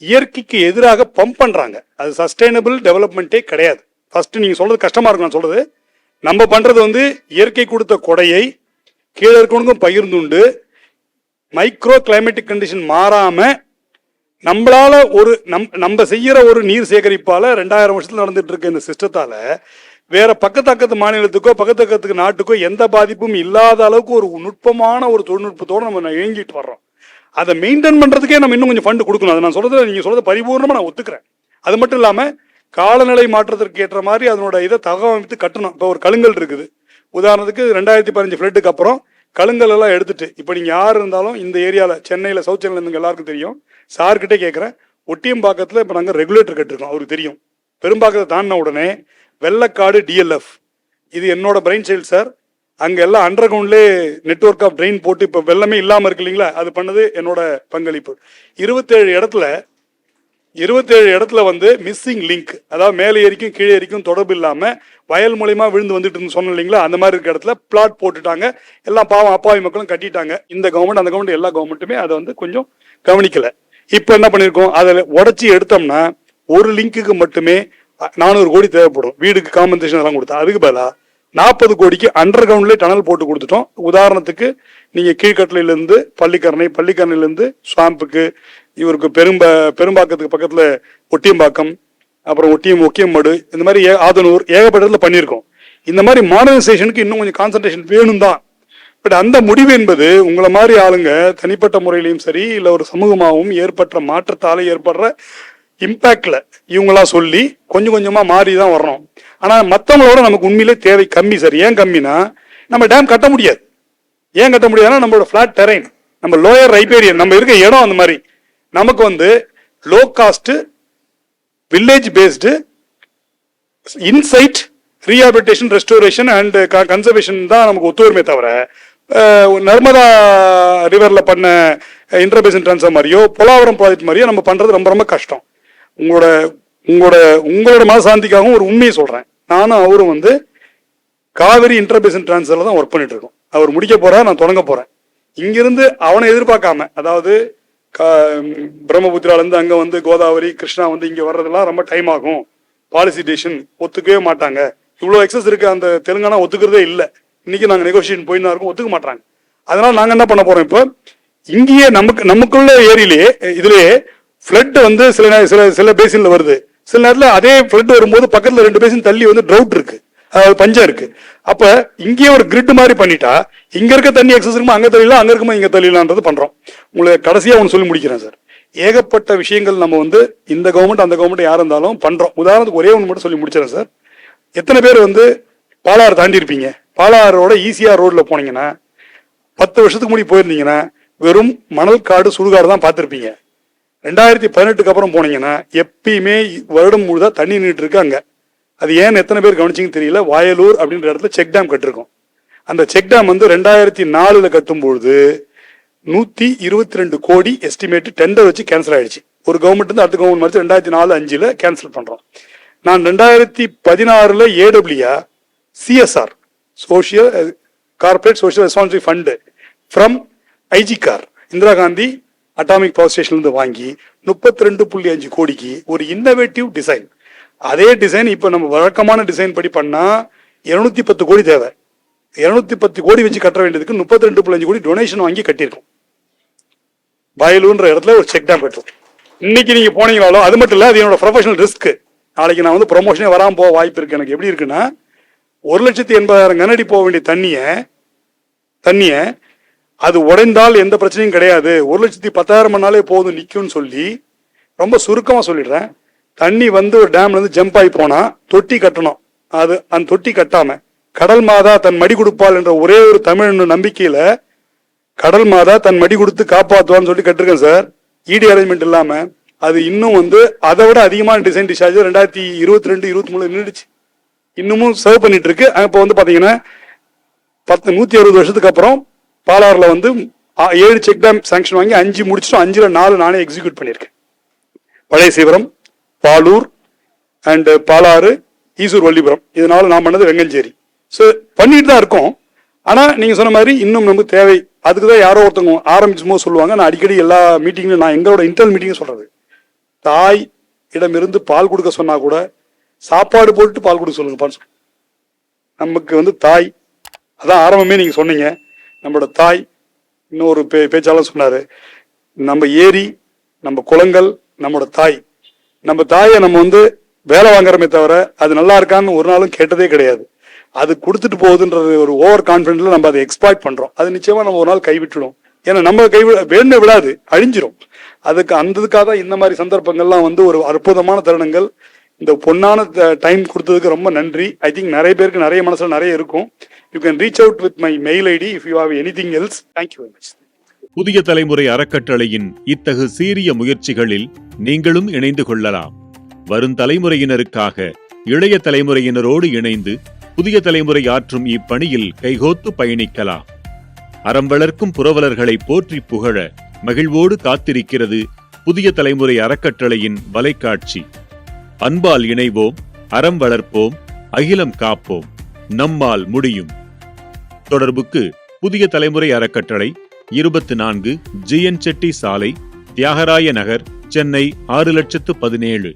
இயற்கைக்கு எதிராக பம்ப் பண்ணுறாங்க. அது சஸ்டைனபிள் டெவலப்மெண்ட்டே கிடையாது. ஃபர்ஸ்ட் நீங்கள் சொல்றது கஷ்டமாக இருக்கும். நான் சொல்றது நம்ம பண்ணுறது வந்து இயற்கை கொடுத்த கொடையை கீழே இருக்கவனுக்கும் பகிர்ந்துண்டு மைக்ரோ கிளைமேட்டிக் கண்டிஷன் மாறாம நம்மளால ஒரு நம்ம செய்யற ஒரு நீர் சேகரிப்பால 2000 வருஷத்துல நடந்துட்டு இருக்க இந்த சிஸ்டத்தால வேற பக்கத்து மாநிலத்துக்கோ பக்கத்து நாட்டுக்கோ எந்த பாதிப்பும் இல்லாத அளவுக்கு ஒரு நுட்பமான ஒரு தொழில்நுட்பத்தோடு நம்ம இயங்கிட்டு வர்றோம். அதை மெயின்டைன் பண்றதுக்கே நம்ம இன்னும் கொஞ்சம் ஃபண்ட் கொடுக்கணும். அதை நான் சொல்றது நீங்க சொல்றது பரிபூர்ணமா நான் ஒத்துக்கிறேன். அது மட்டும் இல்லாம காலநிலை மாற்றத்திற்கு ஏற்ற மாதிரி அதனோட இதை தகவமைத்து கட்டணும். இப்போ ஒரு கழுங்கல் இருக்குது, உதாரணத்துக்கு 2015 ஃபிளட்டுக்கு அப்புறம் கழுங்கல் எல்லாம் எடுத்துட்டு, இப்போ நீங்க யார் இருந்தாலும் இந்த ஏரியாவில் சென்னையில் சவுத் சென்னையில் இருந்து எல்லாருக்கும் தெரியும், சார்கிட்டே கேட்குறேன், ஒட்டியம்பாக்கத்தில் இப்போ நாங்கள் ரெகுலேட்டர் கட்டிருக்கோம், அவருக்கு தெரியும். பெரும்பாக்கத்தை தாண்டின உடனே வெள்ளக்காடு டிஎல்எஃப், இது என்னோட பிரெயின் சைல்டு சார். அங்கே எல்லாம் அண்டர் கிரவுண்ட்லேயே நெட்ஒர்க் ஆஃப் ட்ரெயின் போட்டு இப்போ வெள்ளமே இல்லாமல் இருக்கு இல்லைங்களா, அது பண்ணது என்னோட பங்களிப்பு. 27 இடத்துல வந்து மிஸ்ஸிங் லிங்க், அதாவது மேலே ஏரிக்கும் கீழே ஏரிக்கும் தொடர்பு இல்லாமல் வயல் மூலயமா விழுந்து வந்துட்டு சொன்னோம் இல்லைங்களா, அந்த மாதிரி இருக்க இடத்துல பிளாட் போட்டுட்டாங்க. எல்லாம் பாவம் அப்பாவி மக்களும் கட்டிட்டாங்க. இந்த கவர்மெண்ட் அந்த கவர்மெண்ட் எல்லா கவர்மெண்ட்டுமே அதை வந்து கொஞ்சம் கவனிக்கல. இப்போ என்ன பண்ணியிருக்கோம், அதை உடச்சி எடுத்தோம்னா ஒரு லிங்க்குக்கு மட்டுமே 400 கோடி தேவைப்படும். வீடுக்கு காம்பன்சேஷன் எல்லாம் கொடுத்தா அதுக்கு பதிலாக 40 கோடிக்கு அண்டர் கிரவுண்ட்லேயே டனல் போட்டு கொடுத்துட்டோம். உதாரணத்துக்கு நீங்கள் கீழ்கட்டளையிலேருந்து பள்ளிக்கரணையிலேருந்து ஸ்வாம்புக்கு, இவருக்கு பெரும்பாக்கத்துக்கு பக்கத்தில் ஒட்டியம்பாக்கம், அப்புறம் ஒக்கியம்மடு, இந்த மாதிரி ஆதனூர் ஏகப்பட்டத்தில் பண்ணியிருக்கோம். இந்த மாதிரி மாடர்னைசேஷனுக்கு இன்னும் கொஞ்சம் கான்சன்ட்ரேஷன் வேணும் தான். பட் அந்த முடிவு என்பது உங்களை மாதிரி ஆளுங்க தனிப்பட்ட முறையிலையும் சரி இல்லை ஒரு சமூகமாகவும் ஏற்பட்ட மாற்றத்தால ஏற்படுற இம்பேக்ட்ல இவங்களா சொல்லி கொஞ்சம் கொஞ்சமா மாறி தான் வரணும். ஆனா மற்றவங்களோட நமக்கு உண்மையிலே தேவை கம்மி சார். ஏன் கம்மினா, நம்ம டேம் கட்ட முடியாது. ஏன் கட்ட முடியாதுன்னா நம்மளோட பிளாட் டெரைன், நம்ம லோயர் ரைபேரியன், நம்ம இருக்க இடம் அந்த மாதிரி. நமக்கு வந்து low cost village based inside rehabilitation restoration and conservation தான் நமக்கு ஒத்துழைமே தவிர நர்மதா ரிவர்ல பண்ண இன்டர்பேசன் டிரான்ஸ்ஃபார் மாதிரியோ போலாவரம் ப்ராஜெக்ட் மாதிரியோ நம்ம பண்றது ரொம்ப ரொம்ப கஷ்டம். உங்களோட மனசாந்திக்காகவும் ஒரு உண்மையை சொல்றேன். நானும் அவரும் வந்து காவிரி இன்டர்பேசன் டிரான்ஸ்ஃபர்ல தான் ஒர்க் பண்ணிட்டு இருக்கோம். அவர் முடிக்க போறார், நான் தொடங்க போறேன். இங்கிருந்து அவனை எதிர்பார்க்காம, அதாவது பிரம்மபுத்திரால இருந்து அங்க வந்து கோதாவரி கிருஷ்ணா வந்து இங்க வர்றதெல்லாம் ரொம்ப டைம் ஆகும், பாலிசி டெசிஷன் ஒத்துக்கவே மாட்டாங்க, இவ்வளவு எக்ஸஸ் இருக்கு, அந்த தெலுங்கானா ஒத்துக்கிறதே இல்லை, இன்னைக்கு நாங்க நெகோசியேஷன் போயிட்டு இருக்கோம், ஒத்துக்க மாட்டாங்க. அதனால நாங்க என்ன பண்ண போறோம், இப்போ இங்கேயே நமக்குள்ள ஏரியிலேயே இதுலயே ஃபிளட் வந்து சில பேசின்ல வருது, சில நேரத்தில் அதே ஃபிளட் வரும்போது பக்கத்துல 2 பேசின் தள்ளி வந்து ட்ரவுட் இருக்கு, அதாவது பஞ்சம் இருக்கு. அப்ப இங்கேயே ஒரு கிரிட் மாதிரி பண்ணிட்டா இங்க இருக்க தண்ணி எக்ஸஸ் இருக்குமா அங்க தள்ளிடலாம், அங்க இருக்குமா இங்க தள்ளிடலான்றது பண்றோம். உங்களுக்கு கடைசியா ஒன்று சொல்லி முடிக்கிறேன் சார். ஏகப்பட்ட விஷயங்கள் நம்ம வந்து இந்த கவர்மெண்ட் அந்த கவர்மெண்ட் யார் இருந்தாலும் பண்றோம். உதாரணத்துக்கு ஒரே ஒன்று மட்டும் சொல்லி முடிச்சிடறேன் சார். எத்தனை பேர் வந்து பாலாறு தாண்டி இருப்பீங்க? பாலாரோட ஈசிஆர் ரோட்ல போனீங்கன்னா 10 வருஷத்துக்கு முன்னாடி போயிருந்தீங்கன்னா வெறும் மணல் காடு சுடுகாடு தான் பார்த்துருப்பீங்க. 2018க்கு அப்புறம் போனீங்கன்னா எப்பயுமே வருடம் முழுதா தண்ணி நின்றுட்டு இருக்கு அங்க. அது ஏன்னு எத்தனை பேர் கவனிச்சிங்கன்னு தெரியல. வாயலூர் அப்படின்ற இடத்துல செக் டேம் கட்டிருக்கோம். அந்த செக் டேம் வந்து 2004 கட்டும்பொழுது 122 கோடி எஸ்டிமேட் டெண்டர் வச்சு கேன்சல் ஆயிடுச்சு. ஒரு கவர்மெண்ட் இருந்து அடுத்த கவர்மெண்ட் மாதிரி 2004-05 கேன்சல் பண்றோம். நான் 2016 AW CSR social corporate social responsibility fund from IGCAR Indira Gandhi atomic power ஸ்டேஷன்ல இருந்து வாங்கி 32.5 கோடிக்கு ஒரு இன்னோவேட்டிவ் டிசைன். அதே டிசைன் இப்ப நம்ம வழக்கமான டிசைன் படி பண்ணா 210 கோடி தேவை. 210 கோடி வச்சு கட்ட வேண்டியதுக்கு 32.5 கோடி டொனேஷன் வாங்கி கட்டியிருக்கோம். வயலூர்ன்ற இடத்துல ஒரு செக் டேம் கட்டுறோம். இன்னைக்கு நீங்க போனீங்களாலும் அது மட்டும் இல்ல, அது என்னோட ப்ரொஃபஷனல் ரிஸ்க். நாளைக்கு நான் வந்து ப்ரொமோஷனே வராம போக வாய்ப்பு இருக்கு. எனக்கு எப்படி இருக்குன்னா 1,80,000 கனஅடி போக வேண்டிய தண்ணிய அது உடைந்தால் எந்த பிரச்சனையும் கிடையாது, 1,10,000 மணி போதும் நிக்கும்னு சொல்லி ரொம்ப சுருக்கமா சொல்லிடுறேன். தண்ணி வந்து ஒரு டேம்ல இருந்து ஜம்ப் ஆகி போனா தொட்டி கட்டணும். அது அந்த தொட்டி கட்டாம கடல் மாதா தன் மடி கொடுப்பாள் என்ற ஒரே ஒரு தமிழ் நம்பிக்கையில கடல் மாதா தன் மடி கொடுத்து காப்பாற்றுவான்னு சொல்லி கட்டிருக்கேன் சார். இடி அரேஞ்ச்மெண்ட் இல்லாம அது இன்னும் வந்து அதை விட அதிகமான டிசைன் டிஸ்சார்ஜ் 2022-23 நின்றுச்சு. இன்னமும் சர்வ் பண்ணிட்டு இருக்கு. இப்போ வந்து பாத்தீங்கன்னா 160 வருஷத்துக்கு அப்புறம் பாலாறுல வந்து 7 செக் டேம் சாங்ஷன் வாங்கி 5 முடிச்சிட்டோம். 5ல் 4 நானே எக்ஸிக்யூட் பண்ணியிருக்கேன். பழைய சிவரம், பாலூர் அண்ட் பாலாறு, ஈசூர் வள்ளிபுரம், இதனால நான் பண்ணது வெங்கஞ்சேரி. ஸோ பண்ணிட்டு தான் இருக்கோம். ஆனா நீங்க சொன்ன மாதிரி இன்னும் நமக்கு தேவை. அதுக்குதான் யாரோ ஒருத்தவங்க ஆரம்பிச்சும் போது சொல்லுவாங்க, நான் அடிக்கடி எல்லா மீட்டிங்லையும் நான் எங்களோட இன்டர்னல் மீட்டிங் சொல்றது, தாய் இடமிருந்து பால் கொடுக்க சொன்னா கூட சாப்பாடு போட்டு பால் கொடுக்க சொல்லுங்கப்பான்னு. நமக்கு வந்து தாய், அதான் ஆரம்பமே நீங்க சொன்னீங்க, நம்மளோட தாய். இன்னொரு பேச்சாளர் சொன்னாரு, நம்ம ஏரி, நம்ம குளங்கள், நம்மளோட தாய். நம்ம தாயை நம்ம வந்து வேலை வாங்குறமே தவிர அது நல்லா இருக்கான்னு ஒரு நாளும் கேட்டதே கிடையாது. அது கொடுத்துட்டு போகுதுன்றது ஒரு ஓவர் கான்பிடன்ட்ல நம்ம அதை எக்ஸ்ப்ளாய்ட் பண்றோம். அது நிச்சயமா நம்ம ஒரு நாள் கைவிட்டுடும். ஏன்னா நம்ம வேணுமே விடாது, அழிஞ்சிரும். அதுக்காக தான் இந்த மாதிரி சந்தர்ப்பங்கள்லாம் வந்து ஒரு அற்புதமான தருணங்கள். இந்த பொன்னான டைம் கொடுத்ததுக்கு ரொம்ப நன்றி. ஐ திங்க் நிறைய பேருக்கு நிறைய மனசுல நிறைய இருக்கும். You can reach out with my mail ID if you have anything else. Thank you very much. புதிய தலைமுறை அறக்கட்டளையின் இத்தகு சீரிய முயற்சிகளில் நீங்களும் இணைந்து கொள்ளலாம். வரும் தலைமுறையினருக்காக இளைய தலைமுறையினரோடு இணைந்து புதிய தலைமுறை ஆற்றும் இப்பணியில் கைகோத்து பயணிக்கலாம். அறம் வளர்க்கும் புரவலர்களை போற்றி புகழ மகிழ்வோடு காத்திருக்கிறது புதிய தலைமுறை அறக்கட்டளையின் வலைக்காட்சி. அன்பால் இணைவோம், அறம் வளர்ப்போம், அகிலம் காப்போம், நம்மால் முடியும். தொடர்புக்கு புதிய தலைமுறை அறக்கட்டளை, 24 GN செட்டி சாலை, தியாகராய நகர், சென்னை 6,17,000.